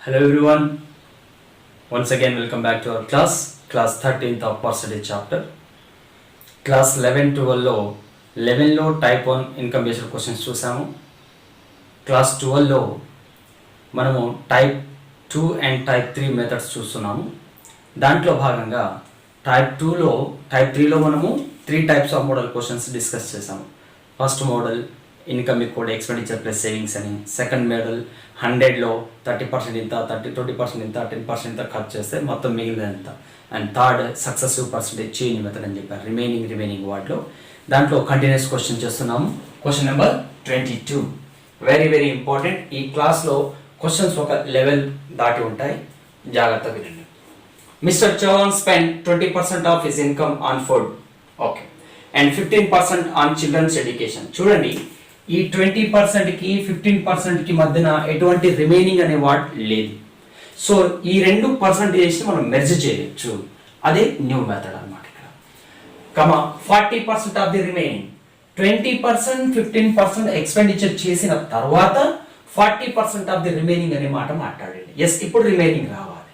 Hello everyone, once again welcome back to our class 13th of percentage chapter. Class 11-12లో type 1 income based questions చూసాము. Class 12లో మనము type 2 and type 3 methods చూస్తున్నాము. దాంట్లో భాగంగా type 3లో మనము 3 types of model questions discuss చేసాము. First model income equal expenditure plus savings అని, సెకండ్ మోడల్ 100లో 30% ఇంత, 20% ఇంత, 10% ఇంత ఖర్చు చేస్తే మొత్తం మిగిలిన ఎంత, and third successive percentage change method అని చెప్పారు. రిమైనింగ్ వాటిలో దాంట్లో కంటిన్యూస్ క్వశ్చన్ చేస్తున్నాము. Question number 22 very important. ఈ క్లాస్లో క్వశ్చన్స్ ఒక లెవెల్ దాటి ఉంటాయి, జాగ్రత్తగా వినండి. Mister Chauhan spend 20% of his income on food, okay, and 15% on children's education. చూడండి, ఈ 20%కి 15%కి మధ్యన ఎటువంటి రిమైనింగ్ అనే వాట్ లేదు. సో ఈ రెండు పర్సంటేజ్ మనం మెర్జ్ చేయొచ్చు. అదే న్యూ మెథడ్ అన్నమాట. ఇక్కడ 40% ఆఫ్ ది రిమైనింగ్, 20% 15% ఎక్స్పెండిచర్ చేసిన తర్వాత 40% ఆఫ్ ది రిమైనింగ్ అనే మాట మాట్లాడండి. ఎస్, ఇప్పుడు రిమైనింగ్ రావాలి.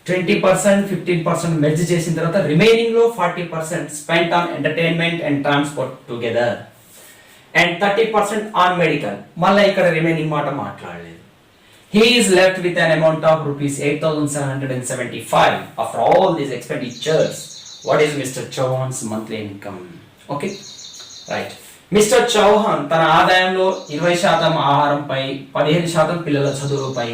20% 15% మెర్జ్ చేసిన తర్వాత రిమైనింగ్ లో 40% spent on entertainment and transport together and 30% on medical. మళ్ళీ ఇక్కడ రిమైనింగ్ మాట మాట్లాడలేదు. He is left with an amount of rupees 8,775 after all these expenditures. What is Mr. Chauhan's monthly income? Okay, right. Mr. Chauhan తన ఆదాయంలో 20% ఆహారంపై, 15% పిల్లల చదువుపై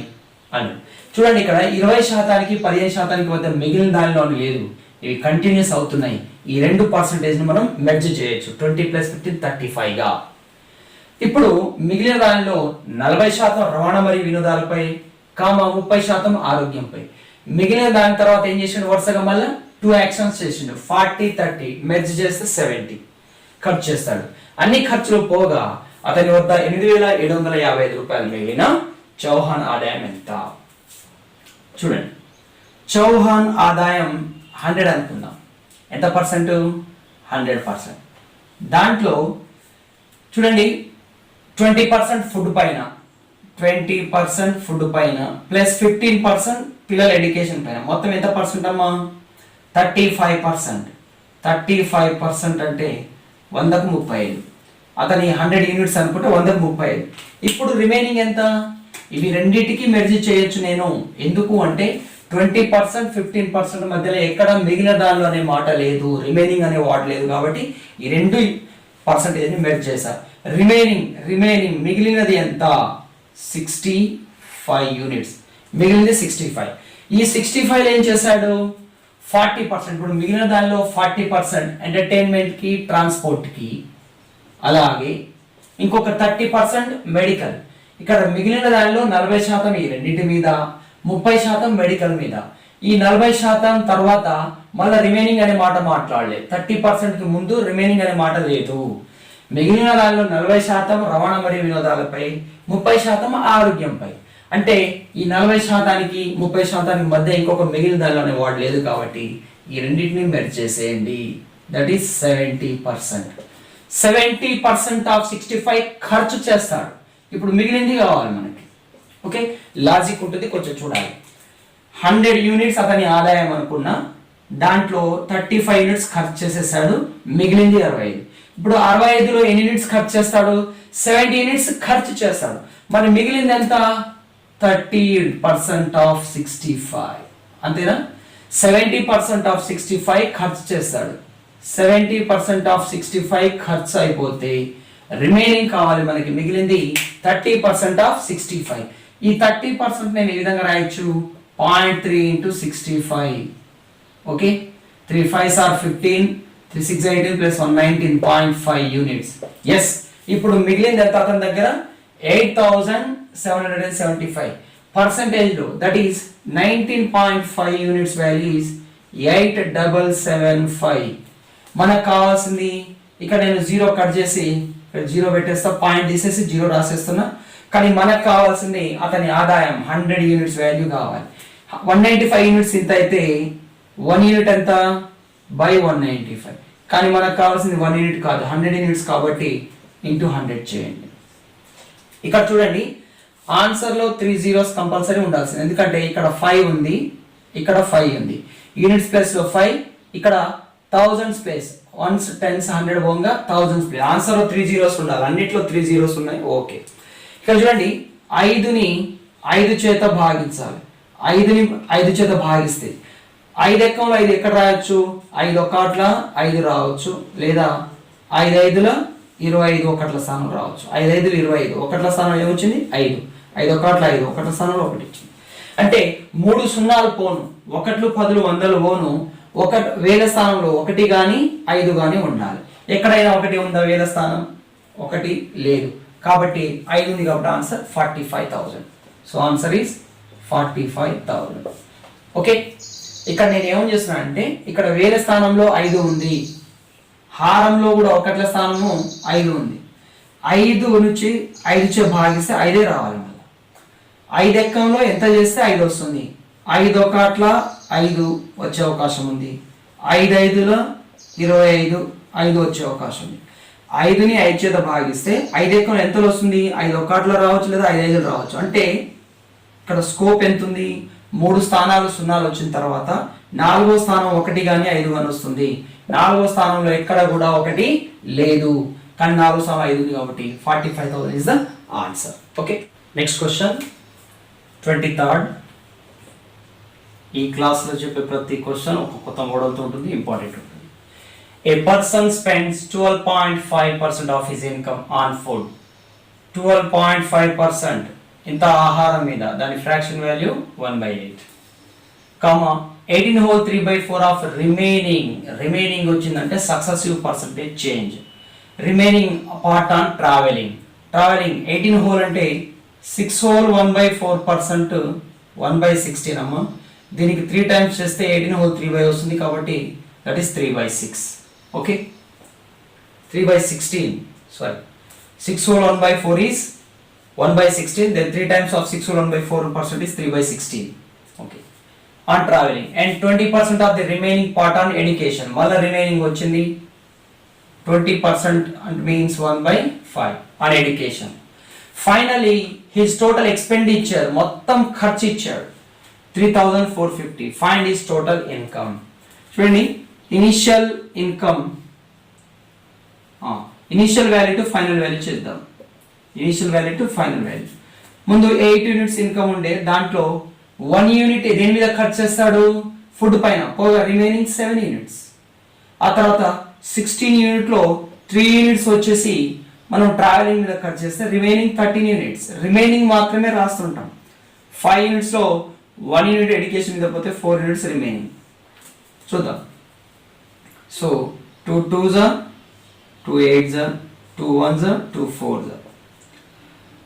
అని. చూడండి, ఇక్కడ 20%కి 15% వద్ద మిగిలిన దానిలో లేదు, ఇవి కంటిన్యూస్ అవుతున్నాయి. ఈ రెండు పర్సంటేజ్ ని మనం మెర్జ్ చేయొచ్చు. 20 + 15 35 గా. ఇప్పుడు మిగిలిన దానిలో 40% రవాణా మరియు వినోదాలపై, 30% ఆరోగ్యంపై. మిగిలిన దాని తర్వాత ఏం చేసిండు, వరుసగా మళ్ళీ 2 యాక్షన్స్ చేసిండు. 40 30 మెర్జ్ చేస్తే 70 ఖర్చు చేస్తాడు. అన్ని ఖర్చులు పోగా అతని వద్ద 8,755 రూపాయలు మిగిలిన చౌహాన్ ఆదాయం ఎంత? చూడండి, చౌహాన్ ఆదాయం 100 అనుకుందాం. ఎంత పర్సెంట్? 100%. దాంట్లో చూడండి, 20% ఫుడ్ పైన, 20% ఫుడ్ పైన ప్లస్ 15% పిల్లల ఎడ్యుకేషన్ పైన, మొత్తం ఎంత పర్సెంట్ అమ్మా? 35%. 35% అంటే 100కు 35. అతని 100 యూనిట్స్ అనుకుంటే 100కు 35. ఇప్పుడు రిమైనింగ్ ఎంత? ఇవి రెండింటికి మెర్జ్ చేయొచ్చు నేను. ఎందుకు అంటే 20% 15% మధ్యలో ఎక్కడ మిగిలిన దానిలో అనే మాట లేదు, రిమైనింగ్ అనే వాట్ లేదు. కాబట్టి ఈ రెండు పర్సంటేజ్ని మెర్జ్ చేశారు. రిమైనింగ్ మిగిలినది ఎంత? 65 యూనిట్స్. మిగిలినది 65. ఈ 65 ఏం చేశాడు? 40%. ఇప్పుడు మిగిలిన దానిలో 40% ఎంటర్టైన్మెంట్కి, ట్రాన్స్పోర్ట్కి, అలాగే ఇంకొక 30% మెడికల్. ఇక్కడ మిగిలిన దానిలో 40% ఈ రెండింటి మీద, 30% మెడికల్ మీద. ఈ 40% తర్వాత మళ్ళీ రిమైనింగ్ అనే మాట మాట్లాడలేదు. 30%కి ముందు రిమైనింగ్ అనే మాట లేదు. మిగిలిన దానిలో 40% రవాణా మరియు వినోదాలపై, 30% ఆరోగ్యంపై. అంటే ఈ 40%కి 30%కి మధ్య ఇంకొక మిగిలిన దానిలో అనే వాడు లేదు. కాబట్టి ఈ రెండింటిని మెర్జ్ చేసేయండి. That is 70%. 70% ఆఫ్ 65 ఖర్చు చేస్తాడు. ఇప్పుడు మిగిలింది కావాలి మనకి. ఓకే, లాజిక్ ఉంటుంది, కొంచెం చూడాలి. 100 యూనిట్స్ అతని ఆదాయం అనుకున్నా, దాంట్లో 35 యూనిట్స్ ఖర్చు చేసేసాడు, మిగిలింది 65. ఇప్పుడు 65లో ఎన్ని యూనిట్స్ ఖర్చు చేస్తాడు? 70 యూనిట్స్ ఖర్చు చేస్తాడు. మరి మిగిలింది ఎంత? 30% ఆఫ్ 65. అంతేనా? 70% ఆఫ్ 65 ఖర్చు చేస్తాడు. 70% ఆఫ్ 65 ఖర్చు అయిపోతే రిమైనింగ్ కావాలి మనకి. మిగిలింది 30% ఆఫ్ 65. ఈ 30% నేను ఈ విధంగా రాయొచ్చు, 0.3 × 65. Okay, 3 5s are 15, 3 6 18 + 119, 0.5 units. Yes, ఇప్పుడు మిగిలింది ఎంత అతని దగ్గర? 8,775. పర్సంటేజ్లో that is 19.5 units. Value is 8,775. మనకు కావాల్సింది, ఇక్కడ నేను 0 కట్ చేసి 0 పెట్టేస్తా, పాయింట్ తీసేసి 0 రాసేస్తున్నా. కానీ మనకు కావాల్సింది అతని ఆదాయం 100 యూనిట్స్ వాల్యూ కావాలి. 195 యూనిట్స్ ఇంత అయితే 1 యూనిట్ ఎంత? బై 195. కానీ మనకు కావాల్సింది 1 యూనిట్ కాదు, 100 యూనిట్స్. కాబట్టి ఇంటూ 100 చేయండి. ఇక్కడ చూడండి, ఆన్సర్లో 3 zeros కంపల్సరీ ఉండాల్సింది, ఎందుకంటే ఇక్కడ 5 ఉంది, ఇక్కడ 5 ఉంది. యూనిట్స్ ప్లేస్లో 5, ఇక్కడ థౌజండ్స్ ప్లేస్, వన్స్, టెన్స్, 100 పోగా థౌజండ్స్ ప్లేస్. ఆన్సర్లో 3 zeros ఉండాలి, అన్నిట్లో 3 zeros ఉన్నాయి. ఓకే, ఇక్కడ చూడండి 5ని 5 చేత భాగించాలి. 5ని 5 చేత భాగిస్తే 5 ఎక్కంలో 5 ఎక్కడ రాయొచ్చు? 5 ఒకట్ల 5 రావచ్చు, లేదా 5 5ల 25 ఒకట్ల స్థానం రావచ్చు. 5 5లు 25, ఒకట్ల స్థానం ఏమొచ్చింది? 5. 5 ఒకట్ల 5, ఒకట్ల స్థానంలో 1 ఇచ్చింది. అంటే 3 సున్నాలు పోను, 1లు 10లు 100లు పోను, వేల స్థానంలో 1 కానీ 5 కానీ ఉండాలి. ఎక్కడైనా 1 ఉందా వేల స్థానం? 1 లేదు. కాబట్టి 5 ఉంది, కాబట్టి answer 45,000. So answer is 45,000. Okay, ఇక్కడ నేను ఏమని చేస్తున్నా అంటే ఇక్కడ వేల స్థానంలో 5 ఉంది, హారంలో కూడా ఒకట్ల స్థానము 5 ఉంది. 5 నుంచి 5 చే భాగిస్తే 5 రావాలి. మళ్ళీ 5 ఎక్కంలో ఎంత చేస్తే 5 వస్తుంది. 5 ఒకట్ల 5 వచ్చే అవకాశం ఉంది. 5 5ల 25, 5 వచ్చే అవకాశం ఉంది. 5ని 5 చేత భాగిస్తే 5 ఎక్కంలో ఎంత వస్తుంది? 5 ఒకట్ల రావచ్చు, లేదా 5 5లు రావచ్చు. అంటే ఇక్కడ స్కోప్ ఎంత ఉంది? 3 స్థానాలు సున్నాలు వచ్చిన తర్వాత 4వ స్థానం 1 కానీ 5 కానీ వస్తుంది. 4వ స్థానంలో ఎక్కడ కూడా 1 లేదు, కానీ 4వ స్థానం 5 ఉంది, కాబట్టి 45,000 is the answer. Okay, next question 23rd. ఈ క్లాస్లో చెప్పే ప్రతి క్వశ్చన్ ఒక కొత్త మోడల్తో ఉంటుంది, ఇంపార్టెంట్ ఉంటుంది. A person spends 12.5% of his income on food. 12.5% ఇంత ఆహారం మీద, దాని fraction value 1/8, comma 18 whole 3/4 of remaining వచ్చిందంటే successive percentage change. Remaining part on travelling 18 whole అంటే 6 whole 1/4%, 1/16 అమ్మ. దీనికి 3 times చేస్తే 18 whole 3/5 వస్తుంది, కాబట్టి that is 3/6. Okay, 3/16, sorry, 6 whole 1/4 is 1/16, then 3 times of 6 whole 1/4% is 3/16. Okay, on traveling, and 20% of the remaining part on education. Mala remaining వచ్చింది 20% means 1/5 on education. Finally, his total expenditure, మొత్తం ఖర్చు ఇచ్చాడు 3,450. Find his total income. చూడండి, initial income, initial value to final value చేద్దాం. Initial value to final value. ముందు 8 units income ఉండే, దాంట్లో 1 unit దేని మీద ఖర్చు చేస్తాడు? ఫుడ్ పైన, పోగా రిమైనింగ్ 7 units. ఆ తర్వాత 16 unitలో 3 units వచ్చేసి మనం ట్రావెలింగ్ మీద ఖర్చు చేస్తే రిమైనింగ్ 13 units. రిమైనింగ్ మాత్రమే రాస్తుంటాం. 5 unitsలో 1 unit ఎడ్యుకేషన్ మీద పోతే 4 units రిమైనింగ్. చూద్దాం. So 2 2s, 2 8s, 2 1s, 2 4s,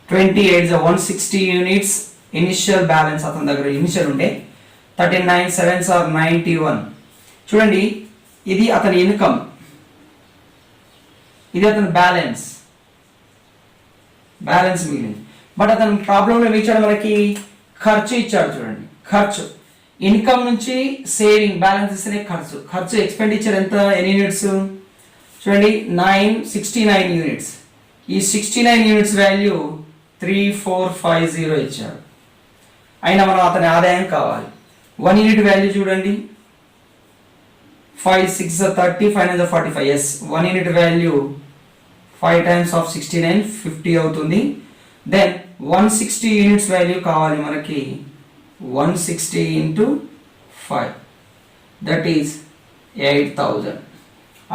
28 160 units initial balance అతని దగ్గర ఇనిషియల్ ఉండే. 39 7s are 91. చూడండి, ఇది అతని ఇన్కమ్, ఇది అతని బ్యాలెన్స్ మిగిలింది. బట్ అతని ప్రాబ్లంలో ఏమి ఇచ్చాడు? మనకి ఖర్చు ఇచ్చాడు. చూడండి, ఖర్చు ఇన్కమ్ నుంచి సేవింగ్ బ్యాలెన్స్ ఇస్తేనే ఖర్చు ఎక్స్పెండిచర్ ఎంత? ఎన్ని యూనిట్స్ చూడండి, 69 units. ఈ 69 units వాల్యూ 3450 ఇచ్చాడు. అయినా మనం అతని ఆదాయం కావాలి. 1 unit వాల్యూ చూడండి, 5 6 30, 5 9 45. Yes, 1 unit value 5 times of 69 50 అవుతుంది. దెన్ 160 units వాల్యూ కావాలి మనకి, 160 into 5, that is 8,000.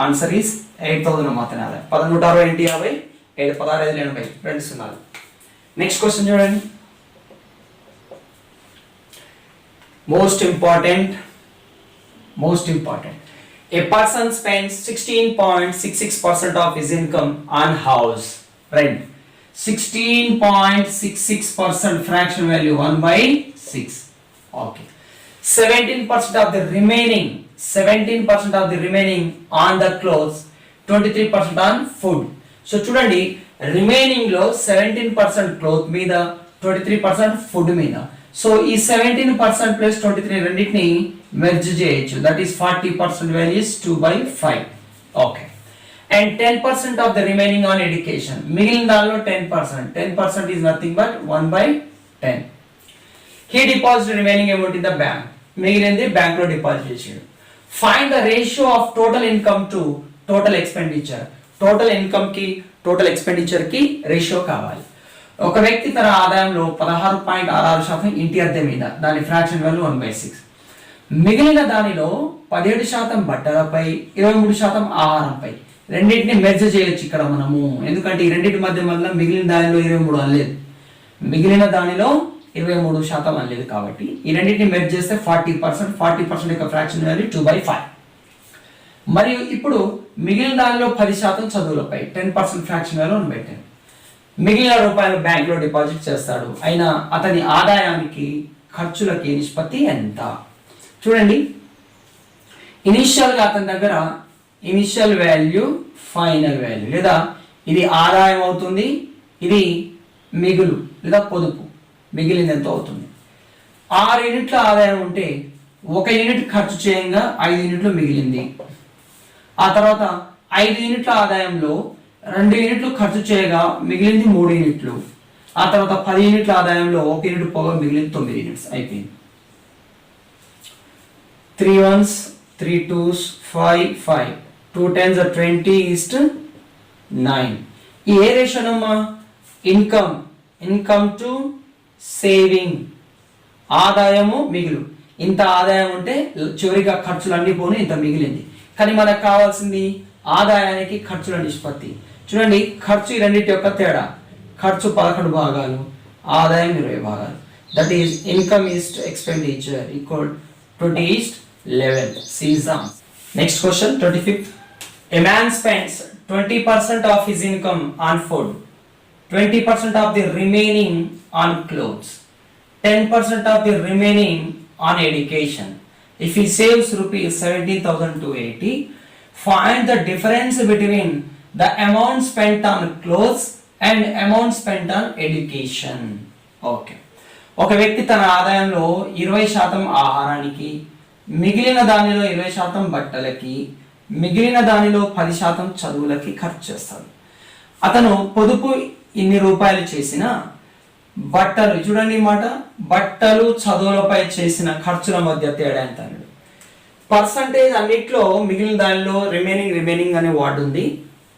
Answer is 8,000 అతని ఆదాయం. 1160 50, 7 16 80, 2 సున్నాలు. నెక్స్ట్ క్వశ్చన్ చూడండి, most important. A person spends 16.66% of his income on house rent. 16.66% fraction value 1/6. Okay. 17% of the remaining on the clothes, 23% on food. So చూడండి, remaining లో 17% cloth మీద, 23% food మీద. So ఈ 17% plus 23 రెండింటిని మెర్జ్ చేయొచ్చు. That is 40% value is 2/5. Okay, and 10% of the remaining on education. మిగిలిన దానిలో 10% is nothing but 1/10. He deposit remaining amount in the bank. మిగిలింది బ్యాంక్ లో డిపాజిట్ చేసాడు. Find the ratio of total income to total expenditure. Total income కి total expenditure కి ratio కావాలి. ఒక వ్యక్తి తన ఆదాయంలో 16.66% ఇంటి అద్దె మీద, దాని ఫ్రాక్షన్ వాల్యూ 1/6. మిగిలిన దానిలో 17% బట్టలపై, 23% ఆహారంపై. రెండింటిని మెర్జ్ చేయొచ్చు ఇక్కడ మనము, ఎందుకంటే ఈ రెండింటి మధ్య మిగిలిన దానిలో 23 అనలేదు, మిగిలిన దానిలో 23% అనలేదు, కాబట్టి ఈ రెండింటిని మెర్జ్ చేస్తే 40% యొక్క ఫ్రాక్షన్ వాల్యూ 2/5. మరియు ఇప్పుడు మిగిలిన దానిలో 10% చదువులపై, 10% ఫ్రాక్షన్ వాల్యూ 1/10. మిగిలిన రూపాయలు బ్యాంక్ లో డిపాజిట్ చేస్తాడు. అయినా అతని ఆదాయానికి ఖర్చులకి నిష్పత్తి ఎంత? చూడండి, ఇనిషియల్ గా అతని దగ్గర ఇనిషియల్ వాల్యూ, ఫైనల్ వాల్యూ, లేదా ఇది ఆదాయం అవుతుంది, ఇది మిగులు లేదా పొదుపు, మిగిలింది ఎంత అవుతుంది. 6 యూనిట్ల ఆదాయం ఉంటే 1 యూనిట్ ఖర్చు చేయంగా 5 యూనిట్లు మిగిలింది. ఆ తర్వాత 5 యూనిట్ల ఆదాయంలో 2 యూనిట్లు ఖర్చు చేయగా మిగిలింది 3 యూనిట్లు. ఆ తర్వాత 10 యూనిట్ల ఆదాయంలో 1 యూనిట్ పోగా మిగిలింది 9 యూనిట్స్. అయిపోయింది. 3 ones, 3 twos, 5, 2 tens are 20:9. ఈ ఏ రేషియోనమ్మా? ఇన్కమ్ టు సేవింగ్, ఆదాయము మిగులు. ఇంత ఆదాయం ఉంటే చివరిగా ఖర్చులు అన్ని పోను, ఇంత మిగిలింది. కానీ మనకు కావాల్సింది ఆదాయానికి ఖర్చుల నిష్పత్తి. చూడండి, ఖర్చు ఈ రెండింటి యొక్క తేడా. ఖర్చు 11 భాగాలు, ఆదాయం 20 భాగాలు. That is income is to expenditure equal 20:11. సీజం. Next question 25th. A man spends 20% of his income on food, 20% of the remaining on clothes, 10% of the remaining on education. If he saves rupees 17,280, find the difference between the amount spent on clothes and amount spent on education. Okay. ఒక వ్యక్తి తన ఆదాయంలో 20% ఆహారానికి, మిగిలిన దానిలో 20% బట్టలకి, మిగిలిన దానిలో 10% చదువులకి ఖర్చు చేస్తాడు. అతను పొదుపు ఇన్ని రూపాయలు చేసిన బట్టలు, చూడండి మాట, బట్టలు చదువులపై చేసిన ఖర్చుల మధ్య తేడా ఎంత అన్నాడు. పర్సంటేజ్ అన్నిట్లో మిగిలిన దానిలో రిమైనింగ్ అనే వర్డ్ ఉంది.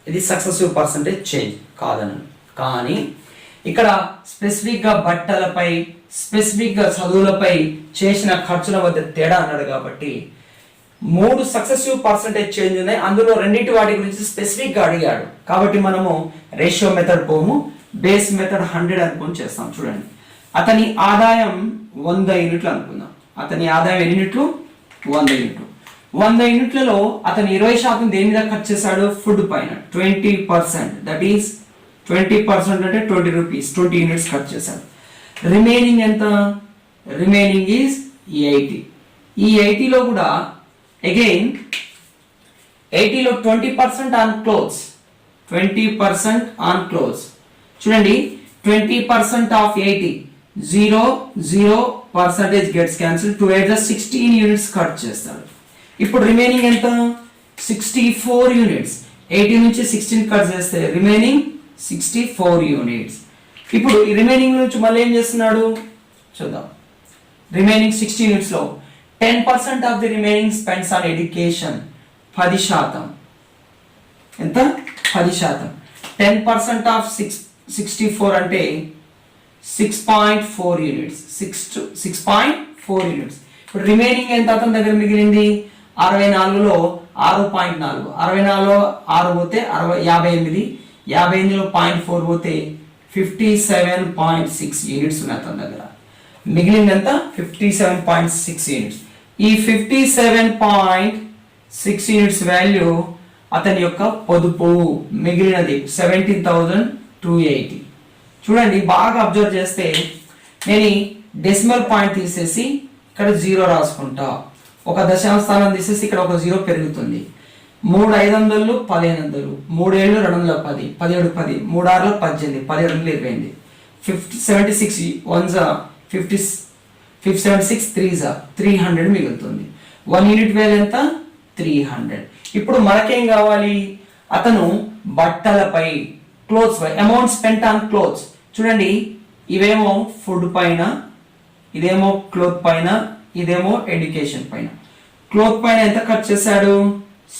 ఇది సక్సెసివ్ పర్సంటేజ్ చేంజ్ కాదన్నాడు. కానీ ఇక్కడ స్పెసిఫిక్గా బట్టలపై, స్పెసిఫిక్గా చదువులపై చేసిన ఖర్చుల మధ్య తేడా అన్నాడు. కాబట్టి 3 సక్సెసివ్ పర్సంటేజ్ చేంజ్ ఉన్నాయి, అందులో రెండింటి వాటి గురించి స్పెసిఫిక్గా అడిగాడు. కాబట్టి మనము రేషియో మెథడ్ పోము, బేస్ మెథడ్ 100 అనుకుని చేస్తాం. చూడండి, అతని ఆదాయం 100 యూనిట్లు అనుకుందాం. అతని ఆదాయం ఎన్ని యూనిట్లు? 100 యూనిట్లు. 100 యూనిట్లలో అతను 20% దేని మీద ఖర్చు చేశాడు? ఫుడ్ పైన. 20%, దట్ ఈస్ 20% అంటే 20 రూపీస్, 20 యూనిట్స్ ఖర్చు చేశాడు. రిమైనింగ్ ఎంత? Remaining is 80. ఈ 80లో కూడా అగైన్ 80లో 20% ఆన్ క్లోత్స్, 20% ఆన్ క్లోత్స్. చూడండి, 20% ఆఫ్ 80, 0% గెట్స్ క్యాన్సిల్. 2 8 16 యూనిట్స్ ఖర్చు చేస్తాడు. ఇప్పుడు రిమైనింగ్ ఎంత? 64 యూనిట్స్. 80 నుంచి 16 కట్ చేస్తే రిమైనింగ్ 64 యూనిట్స్. ఇప్పుడు ఈ రిమైనింగ్ నుంచి మళ్ళీ ఏం చేస్తున్నాడు చూద్దాం. రిమైనింగ్ 60 యూనిట్స్ లో 10% of the remaining spends on education, 10%. ఎంత? 10%. 10% ఆఫ్ 64 అంటే 6.4 యూనిట్స్. 6.4 యూనిట్స్. ఇప్పుడు రిమైనింగ్ ఎంత అతని దగ్గర మిగిలింది? 64లో 6.4, 64లో 6 పోతే 58, 58లో 0.4 పోతే 57.6 యూనిట్స్ ఉన్నాయి అతని దగ్గర. మిగిలింది ఎంత? 57.6 యూనిట్స్. ఈ 57.6 యూనిట్స్ వాల్యూ అతని యొక్క పొదుపు. మిగిలినది 17,280. చూడండి, బాగా అబ్జర్వ్ చేస్తే నేను డెసిమల్ పాయింట్ తీసేసి ఇక్కడ 0 రాసుకుంటా, ఒక దశాంశ స్థానం తీసేసి ఇక్కడ ఒక 0 పెరుగుతుంది. 3 500, 1500, 3 7 210, 17 10, 3 6 18, 17 20, 76 1 50, 76 3 300 మిగులుతుంది. 1 యూనిట్ వాల్యూ ఎంత? 300. ఇప్పుడు మనకేం కావాలి? అతను బట్టలపై క్లోత్స్ పై అమౌంట్ స్పెంట్ ఆన్ క్లోత్స్. చూడండి, ఇవేమో ఫుడ్ పైన, ఇదేమో క్లోత్ పైన, ఇదేమో ఎడ్యుకేషన్ పైన. క్లోత్ పైన ఎంత ఖర్చు చేశాడు?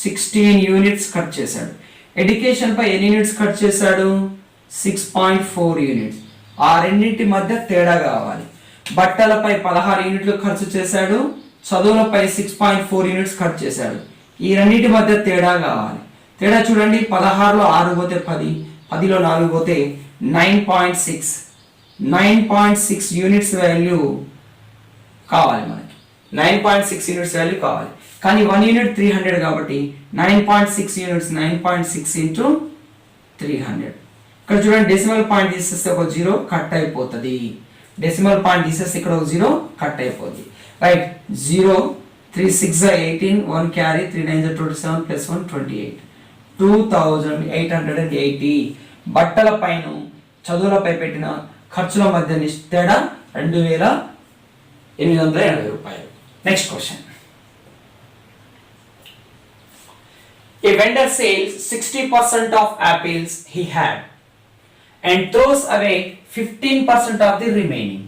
16 యూనిట్స్ ఖర్చు చేశాడు. ఎడ్యుకేషన్ పై ఎన్ని యూనిట్స్ ఖర్చు చేశాడు? 6.4 యూనిట్స్. ఆ రెండింటి మధ్య తేడా కావాలి. బట్టలపై 16 యూనిట్లు ఖర్చు చేశాడు, చదువులపై 6.4 యూనిట్స్ ఖర్చు చేశాడు. ఈ రెండింటి మధ్య తేడా కావాలి. తేడా చూడండి, 16లో 6 పోతే 10, 10లో 4 పోతే 9.6. 9.6 యూనిట్స్ వాల్యూ కావాలి మనకి. 9.6 యూనిట్స్ వాల్యూ కావాలి. కానీ 1 యూనిట్ 300 కాబట్టి 9.6 యూనిట్స్ 9.6 ఇంటూ 300. ఇక్కడ చూడండి, డెసిమల్ పాయింట్ తీసేస్తే ఒక 0 కట్ అయిపోతుంది. డెసిమల్ పాయింట్ తీసేస్తే ఇక్కడ ఒక 0 కట్ అయిపోతుంది. Right, 0 3 6 18, 1 carry, 3 9 27 plus 1 28. 2880. బట్టల పైన చదువులపై పెట్టిన ఖర్చుల మధ్య తేడా 2880 రూపాయలు. Next question. A vendor sells 60% of apples he had and throws away 15% of the remaining.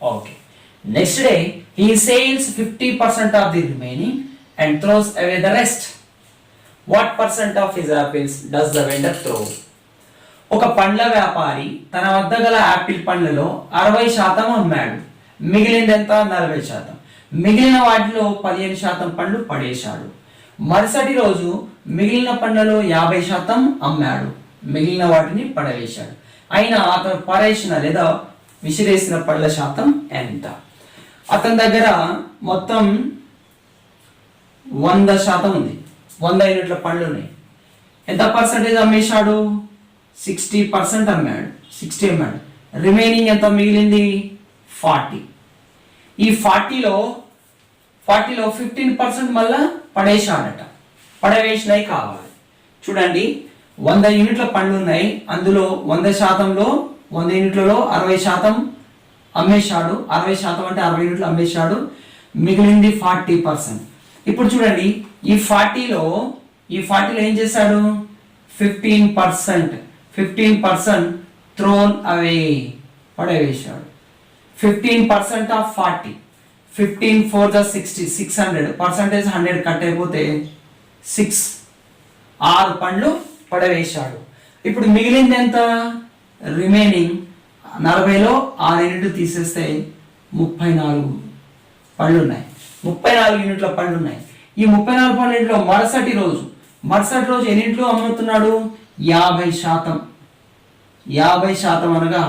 Okay. Next day, he sells 50% of the remaining and throws away the rest. What percent of his apples does the vendor throw? ఒక పండ్ల వ్యాపారి తన వద్ద గల Apple పండ్లలో 60% అమ్మాడు. మిగిలింది ఎంత? 40%. మిగిలిన వాటిలో 15% పండ్లు పడేశాడు. మరుసటి రోజు మిగిలిన పండ్లలో 50% అమ్మాడు. మిగిలిన వాటిని పడవేశాడు. అయినా అతను పడేసిన లేదా విసిరేసిన పళ్ళ శాతం ఎంత? అతని దగ్గర మొత్తం 100% ఉంది. 100 యూనిట్ల పండ్లు ఉన్నాయి. ఎంత పర్సెంటేజ్ అమ్మేశాడు? 60% అమ్మాడు. 60 అమ్మాడు. రిమైనింగ్ ఎంత మిగిలింది? 40. ఈ 40లో 15% మళ్ళా పడేశాడట. పడవేసినవి కావాలి. చూడండి, 100 యూనిట్ల పండ్లు ఉన్నాయి. అందులో 100%లో 100 యూనిట్లలో 60% అమ్మేశాడు. 60% అంటే 60 యూనిట్లు అమ్మేశాడు. మిగిలింది 40%. ఇప్పుడు చూడండి, ఈ 40లో ఏం చేశాడు? 15% థ్రోన్ అవే, పడవేశాడు. 15% ఆఫ్ 40. 15 4 the 60, 600. పర్సంటేజ్ 100 కట్ అయిపోతే 6 పండ్లు పడవేశాడు. ఇప్పుడు మిగిలింది ఎంత? రిమైనింగ్ 40లో 6 యూనిట్లు తీసేస్తే 34 పళ్ళు ఉన్నాయి. 34 యూనిట్ల పళ్ళు ఉన్నాయి. ఈ 34 పళ్ళలో మరుసటి రోజు ఎన్నింట్లో అమ్ముతున్నాడు? 50%. 50% అనగా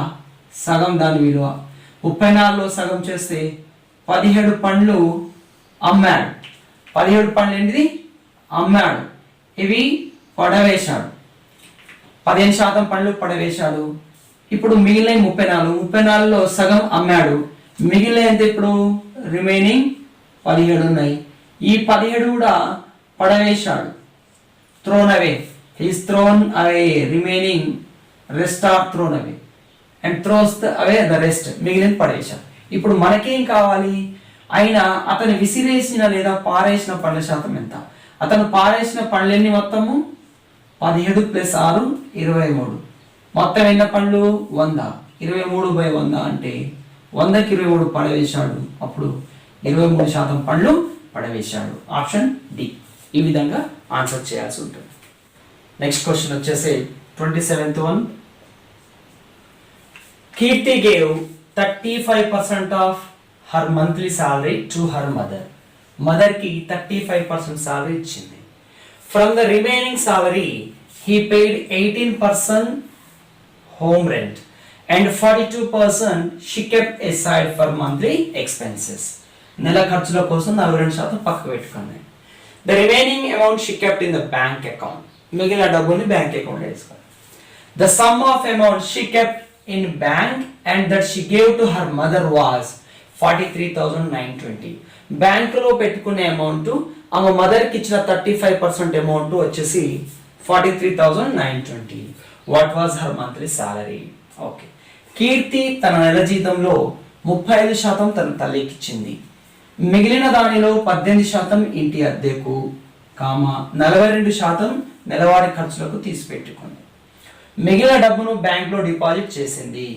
సగం దాని విలువ. 34లో సగం చేస్తే 17 పండ్లు అమ్మాడు. 17 పండ్లు ఏంటిది? అమ్మాడు. ఇవి పడవేశాడు. 15% పండ్లు పడవేశాడు. ఇప్పుడు మిగిలిన 34లో సగం అమ్మాడు. మిగిలిన ఎంత? ఇప్పుడు రిమైనింగ్ 17 ఉన్నాయి. ఈ 17 కూడా పడవేశాడు. Thrown away, he's thrown away. Remaining rest are thrown away and throws away the rest. మిగిలిన పడవేశాడు. ఇప్పుడు మనకేం కావాలి? అయినా అతను విసిరేసిన లేదా పారేసిన పండ్ల శాతం ఎంత? అతను పారేసిన పండ్లెన్ని మొత్తము? 17 + 6 23. మొత్తం ఎన్న పండ్లు? 100. 23/100 అంటే 100కి 23 పడవేశాడు. అప్పుడు 23% పండ్లు పడవేశాడు. Option D. ఈ విధంగా ఆన్సర్ చేయాల్సి ఉంటుంది. నెక్స్ట్ క్వశ్చన్ వచ్చేసి 27th one. Kirti gave 35% of her monthly salary to her mother. Mother ki 35% salary ఇచ్చింది. From the remaining salary, he paid 18% home rent and 42% she kept aside for monthly expenses. నెల ఖర్చుల కోసం 42% పక్కకు పెట్టుకుంది. The remaining amount she kept in the bank account. మిగిలిన డబ్బుని bank account వేసుకోవాలి. The sum of amount she kept in bank and that she gave to her mother was 43,920. బ్యాంకులో పెట్టుకునే అమౌంట్ ఆమె మదర్కి ఇచ్చిన 35% అమౌంట్ వచ్చేసి 43,920. What was her monthly salary? Okay. Keerthi తన నెల జీతంలో 35% తన తల్లికి ఇచ్చింది. మిగిలిన దానిలో 18% ఇంటి అద్దెకు, 42% నెలవారీ ఖర్చులకు తీసిపెట్టుకుంది. మిగిలిన డబ్బును బ్యాంక్లో డిపాజిట్ చేసింది.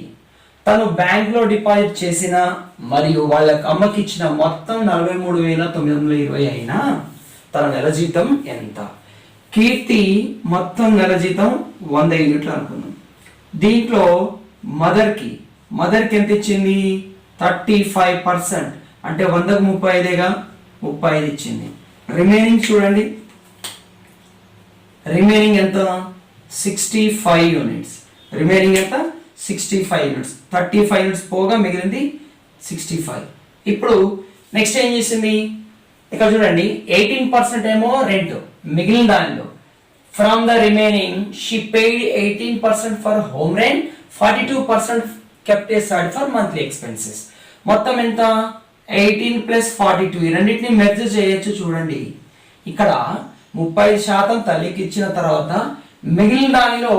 తను బ్యాంక్లో డిపాజిట్ చేసిన మరియు వాళ్ళకి అమ్మకి ఇచ్చిన మొత్తం 43,920 అయినా తన నెల జీతం ఎంత? కీర్తి మొత్తం నెల జీతం 100 యూనిట్లు అనుకుందాం. దీంట్లో మదర్కి ఎంత ఇచ్చింది? 35%, అంటే 100కు 35గా 35 ఇచ్చింది. రిమైనింగ్ చూడండి, రిమైనింగ్ ఎంత? 65 యూనిట్స్. రిమైనింగ్ ఎంత? 65 యూనిట్స్. 35 యూనిట్స్ పోగా మిగిలింది 65. ఇప్పుడు నెక్స్ట్ ఏం చేసింది? ఇక్కడ చూడండి, 18% ఏమో రెంట్, మిగిలిన దానిలో from the remaining she paid 18% for home rent, 42% kept aside for monthly expenses. మొత్తం ఎంత? 18 ప్లస్ 42. ఈ రెండింటిని మెర్జ్ చేయొచ్చు. చూడండి, ఇక్కడ 30% తల్లికి ఇచ్చిన తర్వాత మిగిలిన దానిలో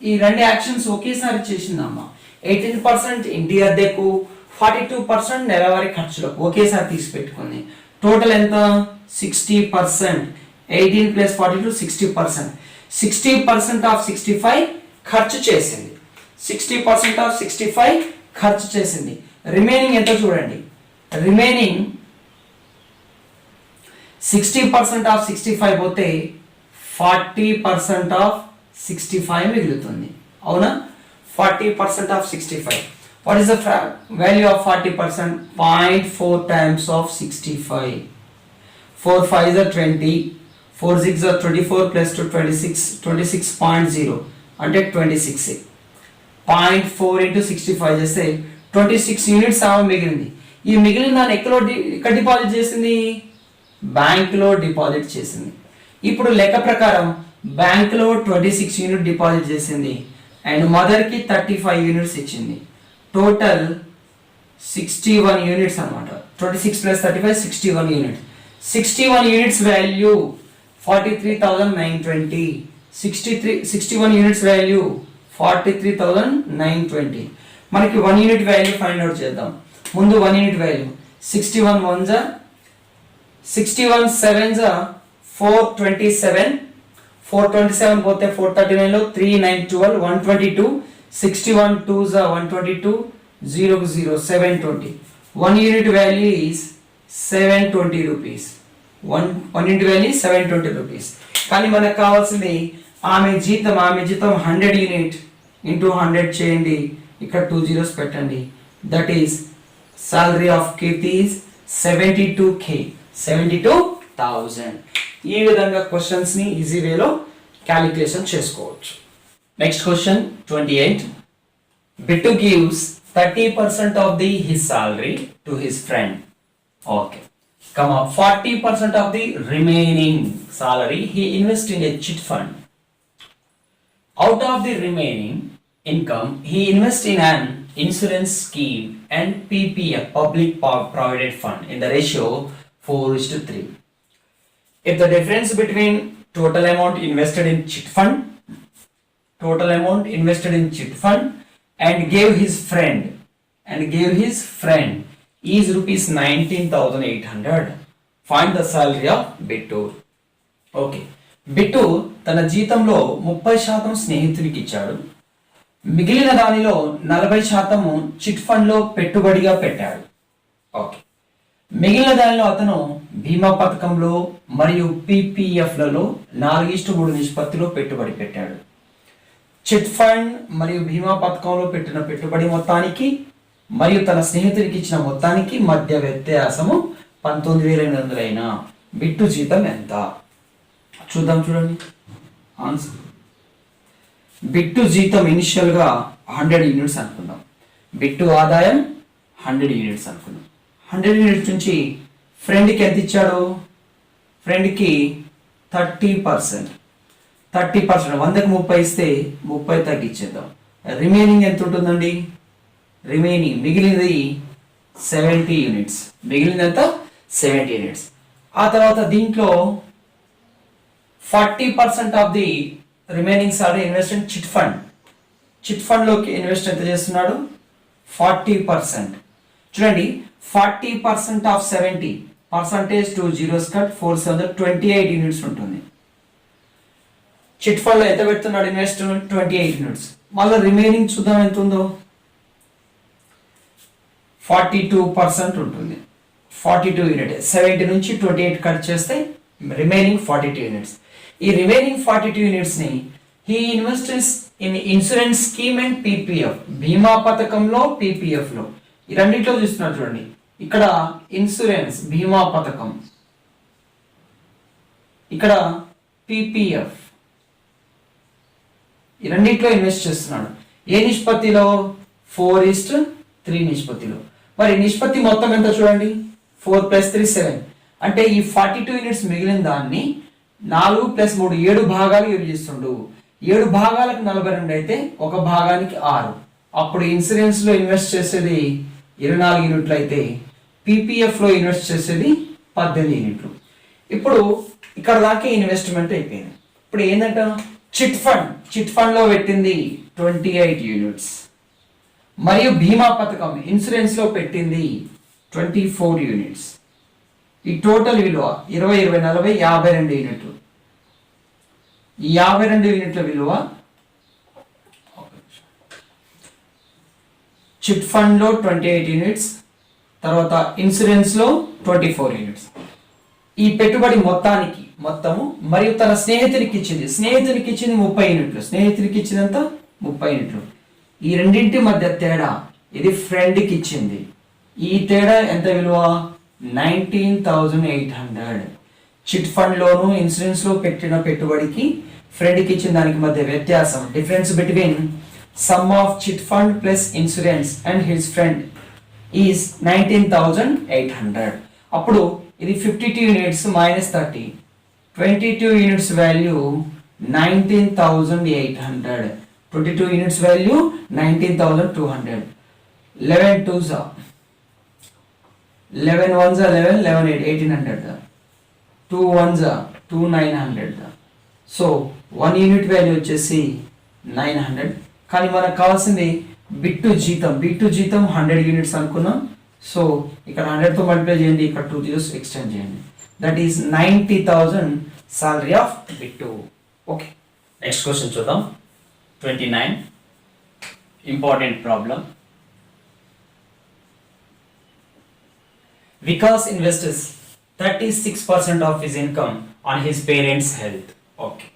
ఈ రెండు యాక్షన్స్ ఒకేసారి చేసిందమ్మా. 18% ఇంటి అద్దెకు, 42% నెలవారీ ఖర్చులకు ఒకేసారి తీసి పెట్టుకుంది. టోటల్ ఎంత? 60%. 18 ప్లస్ 42 60%. 60% ఆఫ్ 65 ఖర్చు చేసింది. 60% ఆఫ్ 65 ఖర్చు చేసింది. రిమైనింగ్ ఎంత చూడండి, రిమైనింగ్ 60% ఆఫ్ 65 పోతే 40% ఆఫ్ 65 మిగులుతుంది. అవునా? 40% of 65. What is the value of 40%? 0.4 times of 65. 4 5s are 20, 4 6s are 24 plus 2 26, 26.0 అంటే 26. 0.4 into 65 చేస్తే 26 యూనిట్స్ మిగిలింది. ఈ మిగిలిన దాన్ని ఎక్కడ డిపాజిట్ చేసింది? బ్యాంకులో డిపాజిట్ చేసింది. ఇప్పుడు లెక్క ప్రకారం బ్యాంకులో 26 యూనిట్ డిపాజిట్ చేసింది అండ్ మదర్కి 35 యూనిట్స్ ఇచ్చింది. టోటల్ 61 యూనిట్స్ అనమాట. 26 plus 35 61 units. 61 units value 43,920. 61 units value 43,920. మనకి 1 యూనిట్ వాల్యూ ఫైండ్ అవుట్ చేద్దాం. ముందు 1 యూనిట్ వాల్యూ 61 1s 61 7s 427. 427 పోతే 439 లో 3 9 12 122. 61 2s 122. 0 0 720. 1 unit value is 720 rupees. 1 unit value 720 rupees. కానీ మనకు కావాల్సింది ఆమె జీతం 100 యూనిట్ ఇంటూ 100 చేయండి. ఇక్కడ 2 zeros పెట్టండి. That is salary of Keerthi is 72K, 72,000. ఈ విధంగా క్వశ్చన్స్ ని ఈజీ వేలో క్యాలిక్యులేషన్ చేసుకోవచ్చు. Next question 28. Bittu gives 30% of his salary to his friend. Okay. 40% of the remaining salary he invests in a chit fund. Out of the remaining income, he invests in an insurance scheme and PPF, public provident fund, in the ratio 4:3. If the difference between total amount invested in chit fund and gave his friend is rupees 19,800, find the salary of Bittu. Okay. Bittu తన జీతంలో 30% స్నేహితుడికి ఇచ్చాడు. మిగిలిన దానిలో 40% chit fund లో పెట్టుబడిగా పెట్టాడు. Okay. మిగిలిన దానిలో అతను బీమా పథకంలో మరియు పీపీఎఫ్లలో 4:3 నిష్పత్తిలో పెట్టుబడి పెట్టాడు. చిట్ ఫండ్ మరియు బీమా పథకంలో పెట్టిన పెట్టుబడి మొత్తానికి మరియు తన స్నేహితుడికి ఇచ్చిన మొత్తానికి మధ్య వ్యత్యాసము 19,800 అయినా బిట్టు జీతం ఎంత? చూద్దాం. చూడండి ఆన్సర్. బిట్టు జీతం ఇనిషియల్ గా 100 యూనిట్స్ అనుకుందాం. బిట్టు ఆదాయం 100 యూనిట్స్ అనుకుందాం. 100 యూనిట్స్ నుంచి ఫ్రెండ్కి ఎంత ఇచ్చాడు? ఫ్రెండ్కి 30%. 100కి 30 ఇస్తే 30 తగ్గించేద్దాం. రిమైనింగ్ ఎంత ఉంటుందండి? రిమైనింగ్ మిగిలినది 70 యూనిట్స్. మిగిలినంత 70 యూనిట్స్. ఆ తర్వాత దీంట్లో 40% of the remaining salary invest in chit fund. Chit fund లోకి ఇన్వెస్ట్ ఎంత చేస్తున్నాడు? 40%. చూడండి, 40% of 70 percentage 2 zeros cut 4 7 28 units ఉంటుంది. చిట్ ఫండ్ లో ఎంత పెడుతున్నాడు ఇన్వెస్టర్ 28 యూనిట్స్. మళ్ళీ రిమైనింగ్ చూద్దాం ఎంత ఉందో. 42% ఉంటుంది. 42 యూనిట్ 70 నుంచి 28 కట్ చేస్తే రిమైనింగ్ 42 యూనిట్స్. ఈ రిమైనింగ్ 42 యూనిట్స్ ని he investors in insurance scheme and PPF, బీమా పథకంలో పీపీఎఫ్ లో, ఈ రెండింటిలో చూస్తున్నారు చూడండి. ఇక్కడ ఇన్సూరెన్స్ బీమా పథకం, ఇక్కడ పీపీఎఫ్, ఈ రెండింటిలో ఇన్వెస్ట్ చేస్తున్నాడు. ఏ నిష్పత్తిలో? 4:3 నిష్పత్తిలో. మరి నిష్పత్తి మొత్తం ఎంత చూడండి, 4 + 3 7. అంటే ఈ 42 యూనిట్స్ మిగిలిన దాన్ని 4 + 3 7 భాగాలు విభజిస్తుండు. 7 భాగాలకు 42 అయితే ఒక భాగానికి 6. అప్పుడు ఇన్సూరెన్స్ లో ఇన్వెస్ట్ చేసేది 24 యూనిట్లు అయితే పీపీఎఫ్ లో ఇన్వెస్ట్ చేసేది 18 యూనిట్లు. ఇప్పుడు ఇక్కడ దాకా ఇన్వెస్ట్మెంట్ అయిపోయింది. ఇప్పుడు ఏంటంటే చిట్ ఫండ్ లో పెట్టింది 28 యూనిట్స్ మరియు బీమా పథకం ఇన్సూరెన్స్ లో పెట్టింది 24 యూనిట్స్. ఈ టోటల్ విలువ 20, 20, 40, 52 యూనిట్లు. ఈ 52 యూనిట్ల విలువ చిట్ ఫండ్ లో 28 యూనిట్స్, తర్వాత ఇన్సూరెన్స్ లో 24 యూనిట్స్. ఈ పెట్టుబడి మొత్తము మరియు తన స్నేహితునికి ఇచ్చింది 30 యూనిట్లు. స్నేహితునికి ఇచ్చినంత 30 యూనిట్లు. ఈ రెండింటి మధ్య తేడా, ఇది ఫ్రెండ్ కి ఇచ్చింది. ఈ తేడా ఎంత విలువ? 19,800. చిట్ ఫండ్ లోను ఇన్సూరెన్స్ లో పెట్టిన పెట్టుబడికి ఫ్రెండ్ కి ఇచ్చిన దానికి మధ్య వ్యత్యాసం, difference between some of chit fund plus insurance and his friend is 19,800. అప్పుడు ఇది 52 units - 30, 22 units value 19,800. 22 units value 19,200. 11 2s 11 1s 11, 11 8 1800. 2 1s 2 900. So 1 unit value వచ్చేసి 900. కానీ మనకు కావాల్సింది బిట్టు జీతం 100 యూనిట్స్ అనుకున్నాం. సో ఇక్కడ 100 తో మల్టిప్లై చేయండి, ఇక్కడ 2 zeros ఎక్స్టెండ్ చేయండి. That is 90,000 salary of Bittu. Okay, next question చూద్దాం. 29 important problem. Vikas invests 36% of his income on his parents' health. Okay.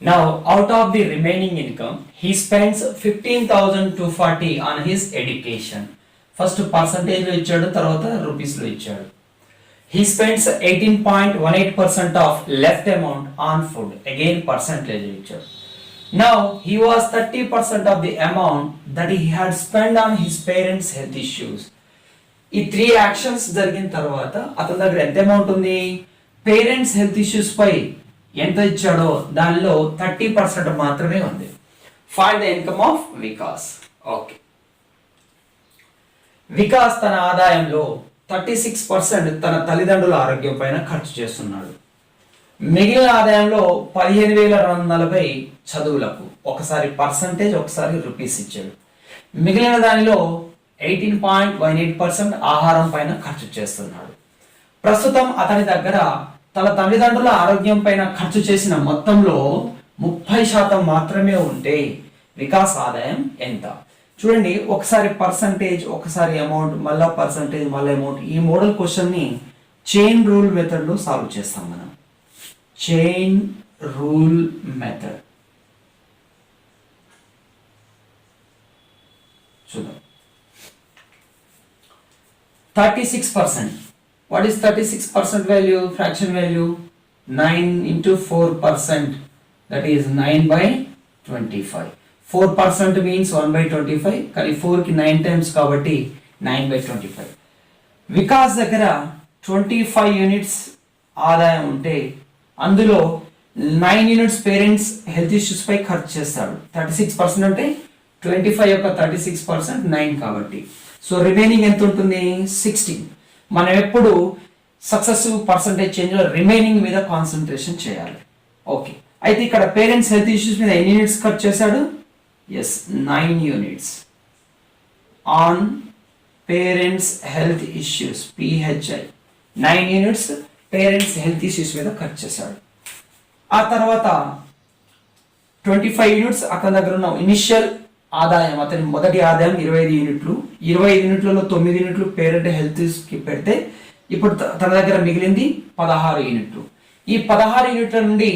Now, out of the remaining income, he spends 15,240 on his education. First percentage lo ichchadu, tarvata rupees lo ichchadu. He spends 18.18% of left amount on food. Again percentage ichchadu. Now, he was 30% of the amount that he had spent on his parents' health issues. ఈ 3 actions జరిగిన తర్వాత అతని దగ్గర ఎంత amount ఉంది? Parents health issues పై ఎంత ఇచ్చాడో దానిలో 30% మాత్రమే ఉంది. Find the income of Vikas. Okay, Vikas తన ఆదాయంలో 36% తన తల్లిదండ్రుల ఆరోగ్యం పైన ఖర్చు చేస్తున్నాడు. మిగిలిన ఆదాయంలో 15,240 చదువులకు, ఒకసారి పర్సంటేజ్ ఒకసారి రూపీస్ ఇచ్చాడు. మిగిలిన దానిలో 18.18% ఆహారం పైన ఖర్చు చేస్తున్నాడు. ప్రస్తుతం అతని దగ్గర తన తల్లిదండ్రుల ఆరోగ్యం పైన ఖర్చు చేసిన మొత్తంలో 30% మాత్రమే ఉంటే వికాస్ ఆదాయం ఎంత? చూడండి, ఒకసారి పర్సంటేజ్, ఒకసారి అమౌంట్, మళ్ళా పర్సంటేజ్, మళ్ళీ అమౌంట్. ఈ మోడల్ క్వశ్చన్ ని చైన్ రూల్ మెథడ్ లో సాల్వ్ చేస్తాం మనం. చైన్ రూల్ మెథడ్ చూద్దాం. 36%. What is 36% value? Fraction value 9 into 4%. That is 9/25. 4% means 1/25. కానీ 4 కి 9 times కాబట్టి 9/25. వికాస్ దగ్గర 25 యూనిట్స్ ఆదాయం ఉంటే అందులో 9 యూనిట్స్ పేరెంట్స్ హెల్త్ ఇష్యూస్ పై ఖర్చు చేస్తాడు. 36% అంటే 25 యొక్క 36% 9 కాబట్టి. సో రిమైనింగ్ ఎంత ఉంటుంది? 16. మనం ఎప్పుడు సక్సెసివ్ పర్సంటేజ్ చేంజ్ లో రిమైనింగ్ మీద కాన్సన్ట్రేషన్ చేయాలి. ఓకే, అయితే ఇక్కడ పేరెంట్స్ హెల్త్ ఇష్యూస్ మీద ఎన్ని యూనిట్స్ ఖర్చు చేశాడు? Yes, 9 units on parents health issues, PHI. 9 units parents health issues మీద ఖర్చు చేశాడు. ఆ తర్వాత 25 యూనిట్స్ అతని దగ్గర ఉన్న ఇనిషియల్ ఆదాయం, అతని మొదటి ఆదాయం 25 యూనిట్లు. 25 యూనిట్లలో 9 యూనిట్లు పేరెంట్ హెల్త్ కి పెడితే ఇప్పుడు తన దగ్గర మిగిలింది 16 యూనిట్లు. ఈ 16 యూనిట్ల నుండి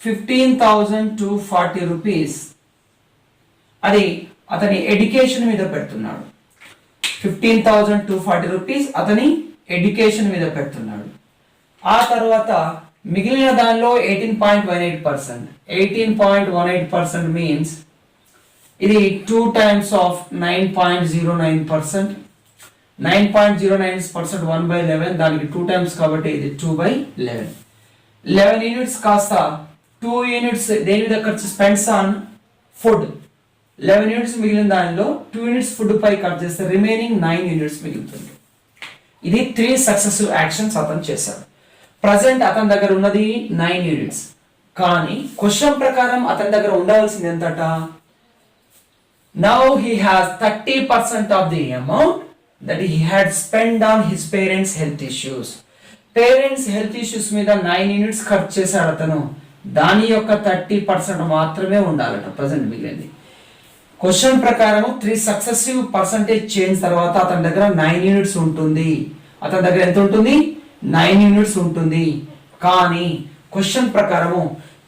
15,240 రూపీస్ అది అతని ఎడ్యుకేషన్ మీద పెడుతున్నాడు. 15,240 రూపీస్ అతని ఎడ్యుకేషన్ మీద పెడుతున్నాడు. ఆ తర్వాత మిగిలిన దానిలో 18.18%. 18.18% మీన్స్ ఇది 2 times of 9.09%. 9.09% 1/11, దానికి 2 times కాబట్టి ఇది 2/11. 11 యూనిట్స్ కాస్త 2 యూనిట్స్ దేని మీద ఖర్చు, స్పెండ్స్ ఆన్ ఫుడ్. 11 యూనిట్స్ మిగిలిన దానిలో 2 యూనిట్స్ ఫుడ్ పై ఖర్చు చేస్తే రిమైనింగ్ 9 యూనిట్స్ మిగులుతుంది. ఇది 3 సక్సెసివ్ యాక్షన్స్ అతను చేశాడు. ప్రజెంట్ అతని దగ్గర ఉన్నది 9 యూనిట్స్. కానీ క్వశ్చన్ ప్రకారం అతని దగ్గర ఉండాల్సింది ఎంతట? Now he has 30% of the amount that he had spent on his parents' health issues. Parents health issues మీద 9 యూనిట్స్ ఖర్చు చేశాడు అతను. దాని యొక్క 30% మాత్రమే ఉండాలట ప్రజెంట్ మిగిలింది. క్వశ్చన్ ప్రకారం 3 సక్సెసివ్ పర్సెంటేజ్ చేంజ్ తర్వాత అతని దగ్గర 9 యూనిట్స్ ఉంటుంది. అతని దగ్గర ఎంత ఉంటుంది? 9 యూనిట్స్ ఉంటుంది. కానీ క్వశ్చన్ ప్రకారము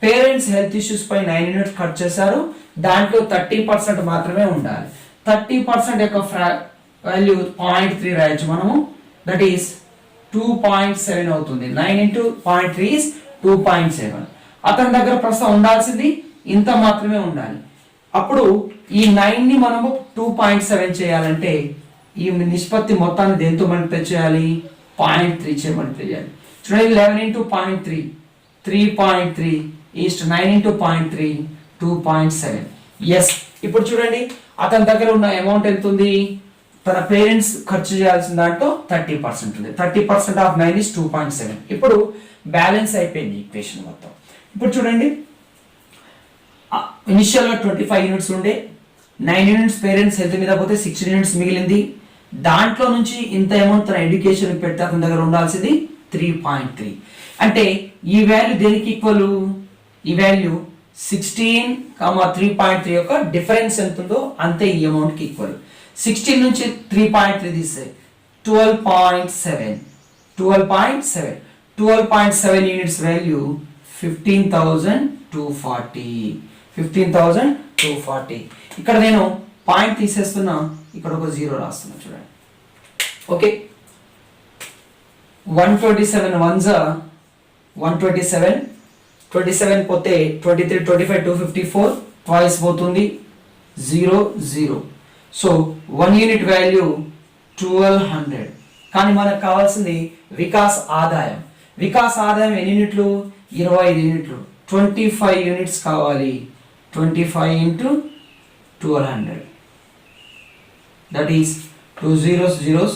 పేరెంట్స్ హెల్త్ ఇష్యూస్ పై 9 యూనిట్స్ ఖర్చు చేశారు. దాంట్లో 30% మాత్రమే ఉండాలి. 30% యొక్క వాల్యూ 0.3 రాయొచ్చు మనము. దట్ ఈస్ 2.7 అవుతుంది. 9 into 0.3 is 2.7. అతని దగ్గర ప్రస్తుతం ఉండాల్సింది ఇంత మాత్రమే ఉండాలి. అప్పుడు ఈ 9 ని మనము 2.7 చేయాలంటే ఈ నిష్పత్తి మొత్తాన్ని దేంతో మల్టిప్లై చేయాలి? 0.3 చే మల్టిప్లై చేయాలి. చూడండి, 11 into 0.3 3.3 is 9 into 0.3 2.7. ఎస్, ఇప్పుడు చూడండి అతని దగ్గర ఉన్న అమౌంట్ ఎంత ఉంది? తన పేరెంట్స్ ఖర్చు చేయాల్సిన దాంట్లో 30% ఉంది. 30% ఆఫ్ 9 is 2.7. ఇప్పుడు బ్యాలెన్స్ అయిపోయింది ఈక్వేషన్ మొత్తం. ఇప్పుడు చూడండి, ఇనిషియల్గా 25 యూనిట్స్ ఉండే, 9 యూనిట్స్ పేరెంట్స్ హెల్త్ మీద పోతే 16 యూనిట్స్ మిగిలింది. దాంట్లో నుంచి ఇంత అమౌంట్ తన ఎడ్యుకేషన్ పెడితే అతని దగ్గర ఉండాల్సింది 3.3. అంటే ఈ వాల్యూ దేనికి ఈక్వల్? ఈ వాల్యూ 16, 3.3 యొక్క డిఫరెన్స్ ఎంత ఉందో అంతే ఈ అమౌంట్ కి ఈక్వల్. 16 నుంచి 3.3 తీస్తే 12.7. 12.7 యూనిట్స్ వాల్యూ 15,240. 15,240. ఇక్కడ నేను పాయింట్ తీసేస్తున్నా, ఇక్కడ ఒక 0 రాస్తున్నా చూడండి. ఓకే, 127 1s 127, 27 పోతే 23, 25, 254 ట్వైస్ పోతుంది, 0 0. So 1 unit value 1200. కానీ మనకు కావాల్సింది వికాస్ ఆదాయం. వికాస్ ఆదాయం ఎన్ని యూనిట్లు? 25 యూనిట్లు. 25 యూనిట్స్ కావాలి. 25 into 1200. That is 2 zeros zeros.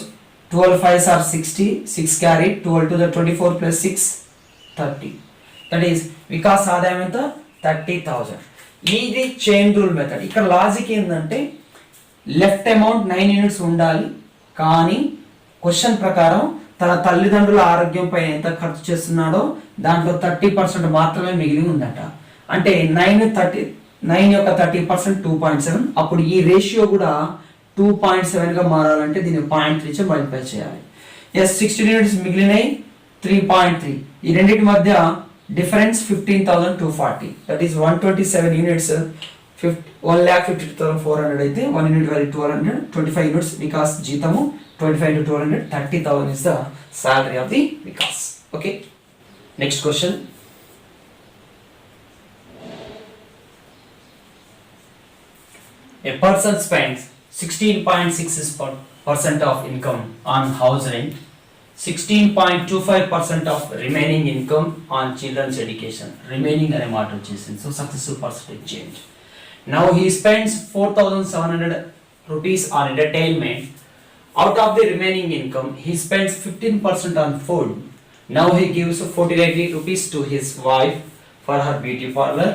12 5s are 60. 6 carried. 12 to the 24 plus 6 30. That is Vikas ఆదాయం ఎంత? 30,000. ఇది చైన్ రూల్ మెథడ్. ఇక్కడ లాజిక్ ఏంటంటే లెఫ్ట్ అమౌంట్ 9 యూనిట్స్ ఉండాలి. కానీ క్వశ్చన్ ప్రకారం తన తల్లిదండ్రుల ఆరోగ్యంపై ఎంత ఖర్చు చేస్తున్నాడో దాంట్లో 30% మాత్రమే మిగిలి ఉందట. అంటే 9 యొక్క 30% 2.7. అప్పుడు ఈ రేషియో కూడా 2.7 గా మారాలంటే దీన్ని 0.3 చే మల్టిప్లై చేయాలి. ఎస్, 16 యూనిట్స్ మిగిలినాయి, 3.3. ఈ రెండింటి మధ్య డిఫరెన్స్ 15,240. దట్ ఈస్ 127 యూనిట్స్ 1,52,400 అయితే 1 యూనిట్ వాల్యూ 1200. 25 యూనిట్స్ వికాస్ జీతము, 25 into 1200 30,000 is the salary of the Vikas. Okay, next question. A person spends 16.6% of income on house rent, 16.25% of remaining income on children's education. Remaining అనే మాట వచ్చేసింది. So successive percentage change. Now he spends 4,700 rupees on entertainment. Out of the remaining income, he spends 15% on food. Now he gives 49 rupees to his wife for her beauty parlor,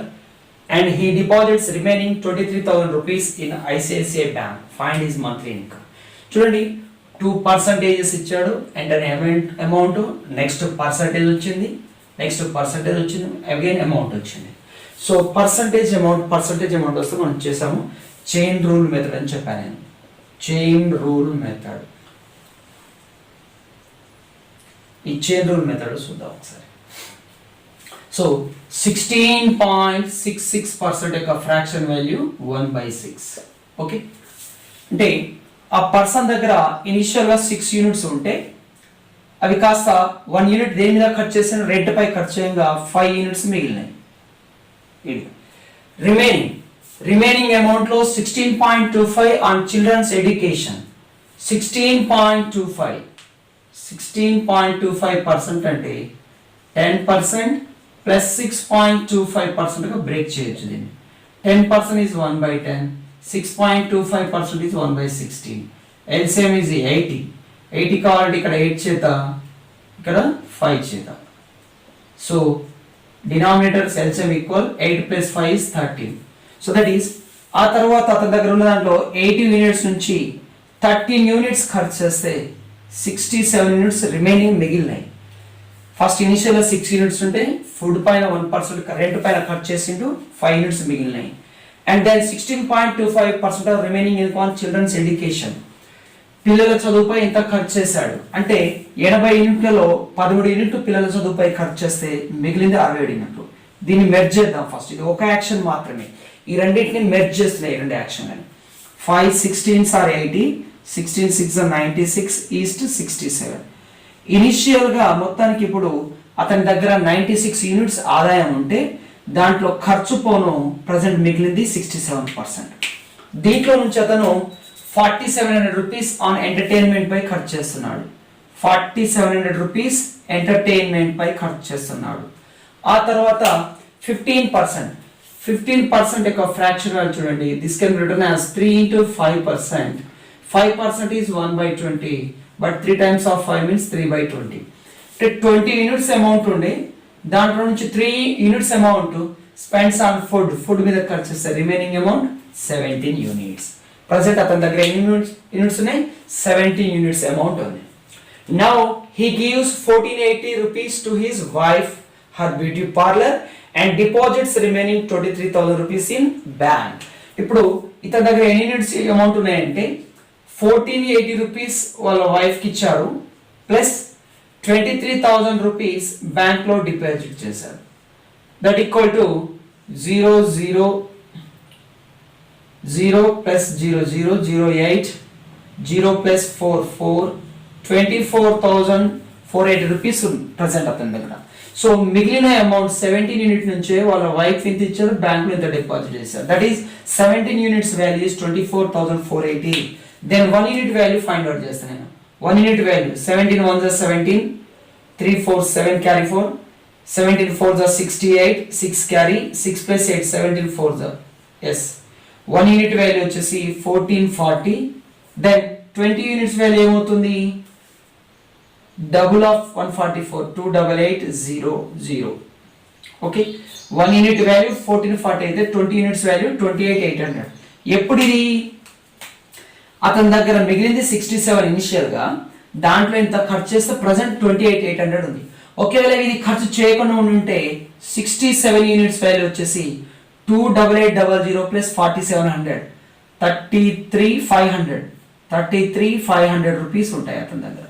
and he deposits remaining 23,000 rupees in ICICI Bank. Find his monthly income. చూడండి, 2% ఇచ్చాడు and amount, next percentage వచ్చింది, next percentage వచ్చింది, again amount వచ్చింది. So percentage amount వస్తే మనం చేసాము chain rule method అని చెప్పాను నేను. చైన్ రూల్ మెథడ్, ఈ చైన్ రూల్ మెథడ్ చూద్దాం ఒకసారి. సో 16.66% యొక్క ఫ్రాక్షన్ వాల్యూ 1/6. ఓకే, అంటే ఆ పర్సన్ దగ్గర ఇనిషియల్గా 6 యూనిట్స్ ఉంటే అవి కాస్త 1 యూనిట్ దేని మీద ఖర్చు చేసిన, రెంట్ పై ఖర్చు చేయగా 5 యూనిట్స్ మిగిలినాయి. ఇది రిమైనింగ్ అమౌంట్ లో 16.25 ఆన్ చిల్డ్రన్స్ ఎడ్యుకేషన్. 16.25% అంటే 10% ప్లస్ 6.25% గా బ్రేక్ చేయొచ్చు దీన్ని. 10% is 1/10, 6.25% is 1/16. LCM is 80. 80 కావాలంటే ఇక్కడ 8 చేత, ఇక్కడ 5 చేత. So denominators LCM equal 8 + 5 is 13. So that is ఆ తర్వాత అతని దగ్గర ఉన్న దాంట్లో 80 యూనిట్స్ నుంచి 13 యూనిట్స్ ఖర్చు చేస్తే 67 యూనిట్స్ రిమైనింగ్ మిగిలినాయి. ఫస్ట్ ఇనిషియల్గా 6 యూనిట్స్ ఉంటే ఫుడ్ పైన 1%, రెంట్ పైన ఖర్చు చేసిండు 5 యూనిట్స్ మిగిలినాయి. And then 16.25% of remaining income children's education, పిల్లల చదువుపై ఎంత ఖర్చు చేశాడు అంటే 80 యూనిట్లలో 13 యూనిట్లు పిల్లల చదువుపై ఖర్చు చేస్తే మిగిలింది 67 యూనిట్లు. దీన్ని మెర్జ్ చేద్దాం ఫస్ట్. ఇది ఒక యాక్షన్ మాత్రమే, ఈ రెండింటిని మెర్జ్ చేస్తున్నాయి ఈ రెండు యాక్షన్ అని. 5 16s are 80, 16 6 are 96 ఈస్ట్ 67. ఇనిషియల్గా మొత్తానికి ఇప్పుడు అతని దగ్గర 96 యూనిట్స్ ఆదాయం ఉంటే దాంట్లో ఖర్చు పోను ప్రజెంట్ మిగిలింది 67%. దీంట్లో నుంచి అతను 4700 రూపీస్ ఆన్ ఎంటర్టైన్మెంట్ పై ఖర్చు చేస్తున్నాడు. 4700 రూపీస్ ఎంటర్టైన్మెంట్ పై ఖర్చు చేస్తున్నాడు. ఆ తర్వాత 15% యొక్క ఫ్రాక్షన్ వాల్యూ చూడండి. This can return as 3 into 5%. 5% is 1/20, but 3 times of 5 means 3/20. అంటే 20 యూనిట్స్ అమౌంట్ ఉండే దాంట్లో నుంచి 3 units amount spends on food మీద ఖర్చు చేస్తే రిమైనింగ్ అమౌంట్ 17 యూనిట్స్. ప్రజెంట్ అతని దగ్గర ఎన్ని యూనిట్స్ ఉన్నాయి? 17 యూనిట్స్ అమౌంట్ ఉంది. Now he gives 1480 rupees to his wife, her beauty parlor, and deposits remaining 23,000 rupees in bank. ఇప్పుడు ఇతని దగ్గర ఎన్ని యూనిట్స్ అమౌంట్ ఉన్నాయంటే 1480 రూపీస్ వాళ్ళ వైఫ్ కి ఇచ్చారు, ప్లస్ 23,000 రూపీస్ బ్యాంక్ లో డిపాజిట్ చేశారు. That equal to 0 0 0 plus 0 0 0 8 0 plus 4 4 24,480 rupees present అతని దగ్గర. సో మిగిలిన అమౌంట్ 17 యూనిట్ నుంచే వాళ్ళ వైఫ్ ఎంత ఇచ్చారు, బ్యాంక్ లో ఎంత డిపాజిట్ చేశారు. That is 17 units value is 24,480. Then 1 unit value find out చేస్తాను నేను. 1 unit value 17 1s are 17, 3 4 7 carry 4, 17 4s are 68, 6 carry, 6 plus 8 17 4s are yes. 1 unit value వచ్చేసి 1440. దెన్ 20 యూనిట్స్ వాల్యూ ఏమవుతుంది? Double of 144, 28800. Okay, 1 unit value 1440 అయితే 20 units value 28,800. ఎప్పుడు ఇది? అతని దగ్గర మిగిలింది 67 ఇనిషియల్ గా, దాంట్లో ఇంత ఖర్చు చేస్తే ప్రజెంట్ 28,800 ఉంది. ఒకవేళ ఇది ఖర్చు చేయకుండా ఉంటే 67 యూనిట్స్ వాల్యూ వచ్చేసి 28800 ప్లస్ 4700 33,500 రూపీస్ ఉంటాయి అతని దగ్గర.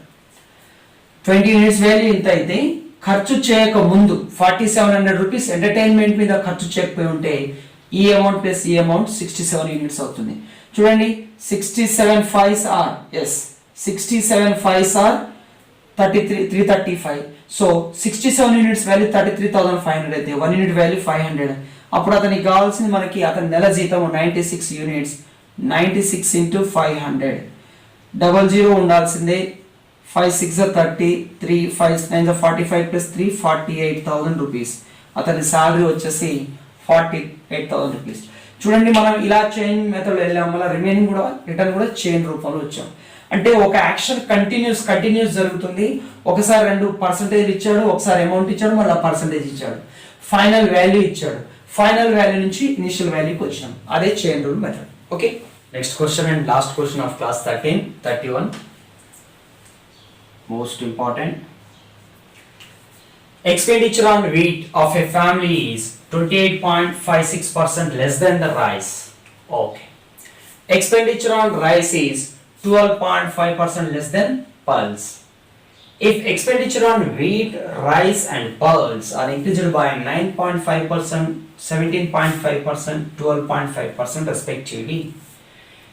20 యూనిట్స్ వాల్యూ ఇంత అయితే ఖర్చు చేయక ముందు 4700 రూపీస్ ఎంటర్టైన్మెంట్ మీద ఖర్చు చేయకపోయి ఉంటే ఈ అమౌంట్ ప్లస్ ఈ అమౌంట్ 67 యూనిట్స్ అవుతుంది. చూడండి, 67 5s are yes, 67 5s are 335. So 67 units value 33,500 అయితే 1 యూనిట్ వాల్యూ 500. అప్పుడు అతనికి కావాల్సింది మనకి అతని నెల జీతం 96 యూనిట్స్. 96 into 500 00 ఉండాల్సిందే. 5 6 are 30, 3 5 9 are 45 plus 3 48,000 రూపీస్. అతని శాలరీ వచ్చేసి 48,000 రూపీస్. చూడండి, మనం ఇలా చైన్ మెథడ్ వెళ్ళాం, మళ్ళీ రిమైనింగ్ కూడా రిటర్న్ కూడా చైన్ రూపంలో వచ్చాం. అంటే ఒక యాక్షన్ కంటిన్యూస్ జరుగుతుంది. ఒకసారి 2% ఇచ్చాడు, ఒకసారి అమౌంట్ ఇచ్చాడు, మళ్ళీ పర్సంటేజ్ ఇచ్చాడు, ఫైనల్ వాల్యూ ఇచ్చాడు. ఫైనల్ వాల్యూ నుంచి ఇనిషియల్ వాల్యూకి వచ్చినాం. అదే chain rule method. Okay, next question and last question of class 31. Most important. Expenditure on wheat of a family is 28.56% less than the rice. Okay. Expenditure on rice is 12.5% less than pulse. If expenditure on wheat, rice and pulse are increased by 9.5%, 17.5%, 12.5% respectively,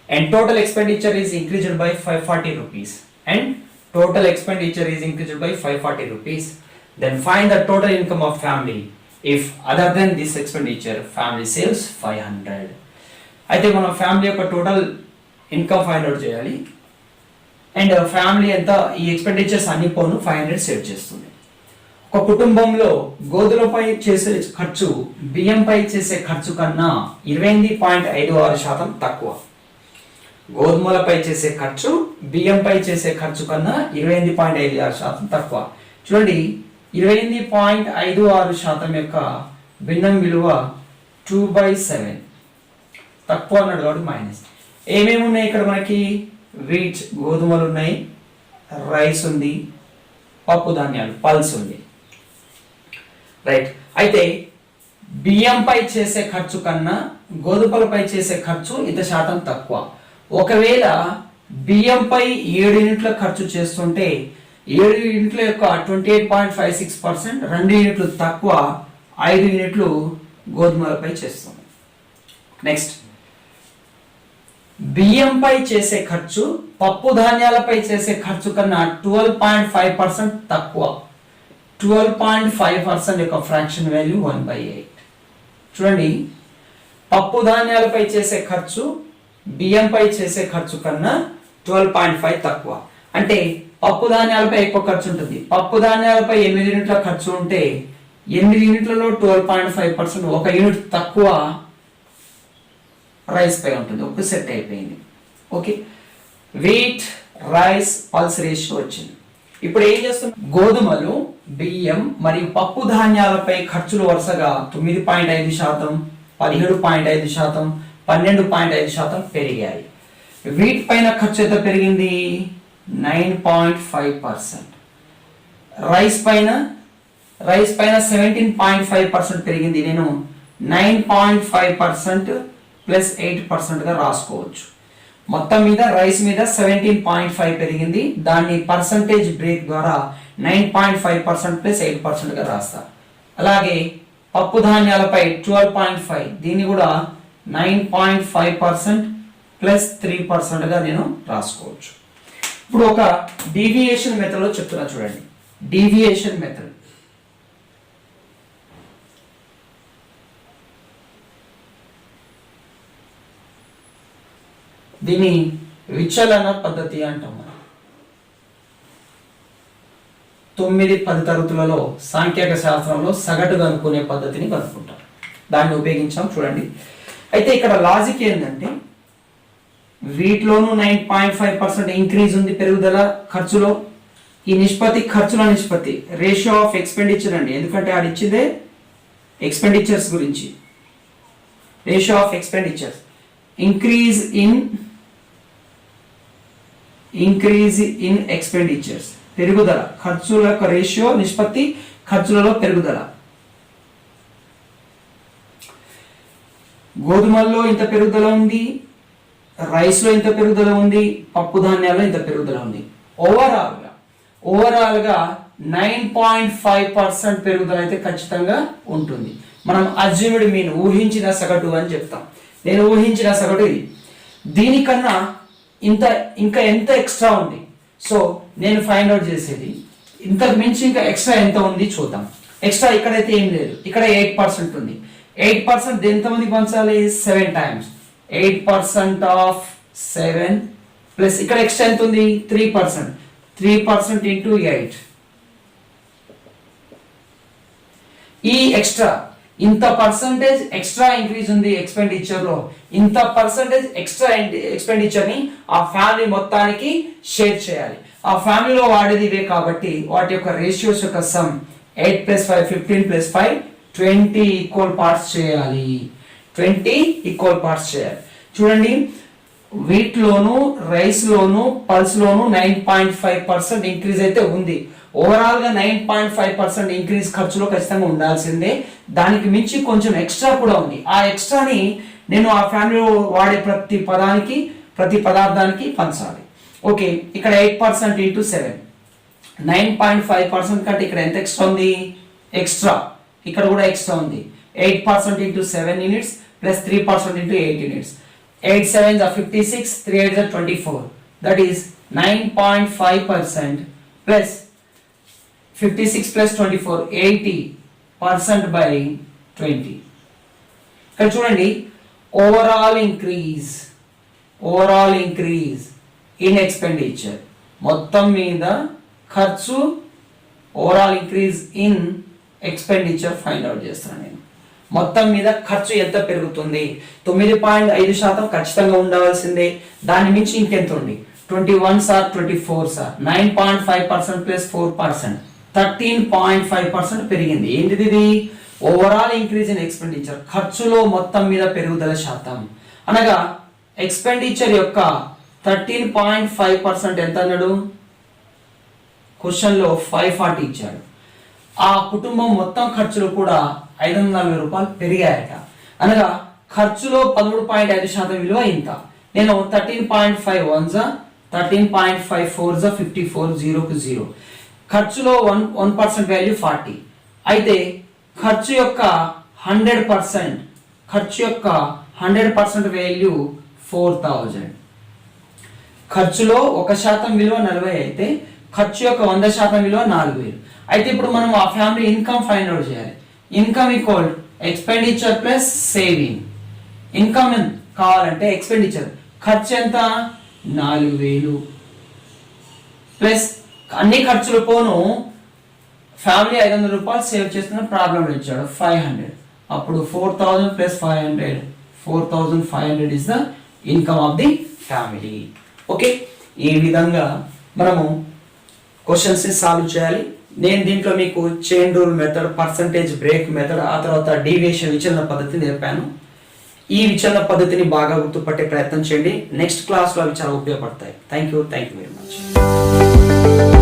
and total expenditure is increased by 540 rupees, and total expenditure is increased by 540 rupees, then find the total income of family if other than this expenditure family saves 500. అయితే మనం family యొక్క total income find out చేయాలి, and family ఎంత ఈ expenditures అన్ని పోను 500 save చేస్తుంది. ఒక కుటుంబంలో గోధుమలపై చేసే ఖర్చు బియ్యంపై చేసే ఖర్చు కన్నా 28.56% తక్కువ. గోధుమలపై చేసే ఖర్చు బియ్యంపై చేసే ఖర్చు కన్నా 28.56% తక్కువ. చూడండి, 28.56% యొక్క భిన్నం విలువ 2/7 తక్కువ అన్నాడు కాబట్టి మైనస్. ఏమేమి ఉన్నాయి ఇక్కడ మనకి? వీట్ గోధుమలు ఉన్నాయి, రైస్ ఉంది, పప్పు ధాన్యాలు పల్స్ ఉంది, రైట్. అయితే బియ్యంపై చేసే ఖర్చు కన్నా గోధుమలపై చేసే ఖర్చు ఇంత శాతం తక్కువ. ఒకవేళ బియ్యంపై 7 యూనిట్ల ఖర్చు చేస్తుంటే 7 యూనిట్ల యొక్క 28.56%, 2 యూనిట్లు తక్కువ 5 యూనిట్లు గోధుమలపై చేస్తుంది. నెక్స్ట్, బియ్యంపై చేసే ఖర్చు పప్పు ధాన్యాలపై చేసే ఖర్చు కన్నా 12.5% తక్కువ. 12.5% యొక్క ఫ్రాక్షన్ వాల్యూ 1/8. చూడండి, పప్పు ధాన్యాలపై చేసే ఖర్చు బియ్యంపై చేసే ఖర్చు కన్నా 12.5 తక్కువ. అంటే పప్పు ధాన్యాలపై ఎక్కువ ఖర్చు ఉంటుంది. పప్పు ధాన్యాలపై 8 యూనిట్ల ఖర్చు ఉంటే 8 యూనిట్లలో 12.5%, 1 యూనిట్ తక్కువ రైస్ పై ఉంటుంది. ఒక సెట్ అయిపోయింది. Okay, wheat, rice, pulse ratio వచ్చింది. ఇప్పుడు ఏం చేస్తున్నాం? గోధుమలు, బియ్యం మరియు పప్పు ధాన్యాలపై ఖర్చులు వరుసగా 9.5%, 17.5%, 12.5% పెరిగాయి. వీట్ పైన ఖర్చు ఎంత పెరిగింది? 9.5%. రైస్ పైన 17.5% పెరిగింది. నేను 9.5% ప్లస్ 8% గా రాసుకోవచ్చు. మొత్తం మీద రైస్ మీద 17.5 పెరిగింది, దాన్ని పర్సంటేజ్ బ్రేక్ ద్వారా 9.5% ప్లస్ 8% గా రాస్తా. అలాగే పప్పు ధాన్యాలపై 12.5, దీన్ని కూడా 9.5% ప్లస్ 3% గా నేను రాసుకోవచ్చు. ఇప్పుడు ఒక డీవియేషన్ మెథడ్ లో చెప్తున్నా చూడండి. డీవియేషన్ మెథడ్, దీన్ని విచలన పద్ధతి అంటాం. 9-10 తరగతులలో సాంఖ్యక శాస్త్రంలో సగటు కనుక్కునే పద్ధతిని కనుక్కుంటారు, దాన్ని ఉపయోగించాం చూడండి. అయితే ఇక్కడ లాజిక్ ఏంటంటే, వీటిలోనూ 9.5% ఇంక్రీజ్ ఉంది, పెరుగుదల ఖర్చులో. ఈ నిష్పత్తి ఖర్చుల నిష్పత్తి, రేషియో ఆఫ్ ఎక్స్పెండిచర్ అండి, ఎందుకంటే అది ఇచ్చిందే ఎక్స్పెండిచర్స్ గురించి. Ratio of expenditures, increase in expenditures, పెరుగుదల ఖర్చుల యొక్క రేషియో నిష్పత్తి ఖర్చులలో పెరుగుదల. గోధుమల్లో ఇంత పెరుగుదల ఉంది, రైస్ లో ఇంత పెరుగుదల ఉంది, పప్పు ధాన్యాల్లో ఇంత పెరుగుదల ఉంది. ఓవరాల్ గా 9.5% పెరుగుదల అయితే ఖచ్చితంగా ఉంటుంది. మనం అజ్యూమ్డ్ మీన్, ఊహించిన సగటు అని చెప్తాం. నేను ఊహించిన సగటు ఇది. దీనికన్నా ఇంకా ఎంత ఎక్స్ట్రా ఉంది, సో నేను ఫైండ్ అవుట్ చేసేది ఇంతకు మించి ఇంకా ఎక్స్ట్రా ఎంత ఉంది చూద్దాం. ఎక్స్ట్రా ఇక్కడైతే ఏం లేదు, ఇక్కడ 8% ఉంది. 8% ఎంతమంది పంచాలి? 7 times. 8% ఆఫ్ 7 ప్లస్ ఇక్కడ ఎక్స్ట్రా ఎంత ఉంది? 3%. 3% ఇంటూ 8. ఈ ఎక్స్ట్రా ఇంత పర్సంటేజ్ ఎక్స్ట్రా ఇంక్రీజ్ ఉంది ఎక్స్పెండిచర్ లో, ఇంత పర్సంటేజ్ ఎక్స్ట్రా ఎక్స్పెండిచర్ ని ఆ ఫ్యామిలీ మొత్తానికి షేర్ చేయాలి. ఆ ఫ్యామిలీలో వాడేది ఇవే కాబట్టి వాటి యొక్క రేషియోస్ యొక్క సమ్ 8 + 5 15 + 5 20 ఈక్వల్ పార్ట్స్ చేయాలి. 20 ఈక్వల్ పార్ట్స్ చేయాలి. చూడండి, వీటిలోను, రైస్ లోను, పల్స్ లోను 9.5% ఇంక్రీజ్ అయితే ఉంది. ఓవరాల్ గా 9.5% ఇంక్రీజ్ ఖర్చులో ఖచ్చితంగా ఉండాల్సిందే. దానికి మించి కొంచెం ఎక్స్ట్రా కూడా ఉంది. ఆ ఎక్స్ట్రాని నేను ఆ ఫ్యామిలీలో వాడే ప్రతి పదార్థానికి పంచాలి. ఓకే, ఇక్కడ 8% ఇంటూ 7, 9.5% కంటే ఇక్కడ ఎంత ఎక్స్ట్రా ఉంది? ఎక్స్ట్రా ఇక్కడ కూడా ఎక్స్ట్రా ఉంది. 8% into 7 units plus 3% into 8 units. 8 7s are 56, 3 8s are 24. That is 9.5% plus 56 plus 24, 80% by 20. ఇక్కడ చూడండి, ఓవరాల్ ఇంక్రీజ్ ఇన్ ఎక్స్పెండిచర్, మొత్తం మీద ఖర్చు, overall increase in expenditure find out చేస్తాను నేను. మొత్తం మీద ఖర్చు ఎంత పెరుగుతుంది? 9.5% ఖచ్చితంగా ఉండవలసిందే. దాని మించి ఇంకెంత ఉంది? 21 సార్ 24 సార్ 9.5% ప్లస్ 4%, 13.5% పెరిగింది. ఏంటిది ఇది? ఓవరాల్ ఇంక్రీజ్ ఇన్ ఎక్స్పెండిచర్, ఖర్చులో మొత్తం మీద పెరుగుదల శాతం. అనగా ఎక్స్పెండిచర్ యొక్క 13.5% ఎంత అన్నాడు? క్వశ్చన్లో 540 ఇచ్చాడు. ఆ కుటుంబం మొత్తం ఖర్చులు కూడా 540 రూపాయలు పెరిగాయట. అనగా ఖర్చులో 13.5% విలువ ఇంత. నేను 13.5 1s 13.5 4s 54, 0కు 0. ఖర్చులో 1% వాల్యూ 40. అయితే ఖర్చు యొక్క 100% వాల్యూ 4000. ఖర్చులో 1% విలువ 40 అయితే ఖర్చు యొక్క 100% విలువ 4000. అయితే ఇప్పుడు మనం ఆ ఫ్యామిలీ ఇన్కమ్ ఫైండ్ అవుట్ చేయాలి. Income equal expenditure plus saving. Income కావాలంటే ఎక్స్పెండిచర్ ఖర్చు ఎంత? 4000 ప్లస్ అన్ని ఖర్చులు పోను ఫ్యామిలీ 500 రూపాయలు సేవ్ చేస్తున్న ప్రాబ్లం ఇచ్చాడు 500. అప్పుడు 4000 plus 500, 4500 is the income of the family. Okay, ఈ విధంగా మనము క్వశ్చన్స్ సాల్వ్ చేయాలి. నేను దీంట్లో మీకు chain rule method, percentage break method, ఆ తర్వాత డీవియేషన్ విచలన పద్ధతి నేర్పాను. ఈ విచలన పద్ధతిని బాగా గుర్తుపట్టే ప్రయత్నం చేయండి. నెక్స్ట్ క్లాస్లో అవి చాలా ఉపయోగపడతాయి. Thank you very much.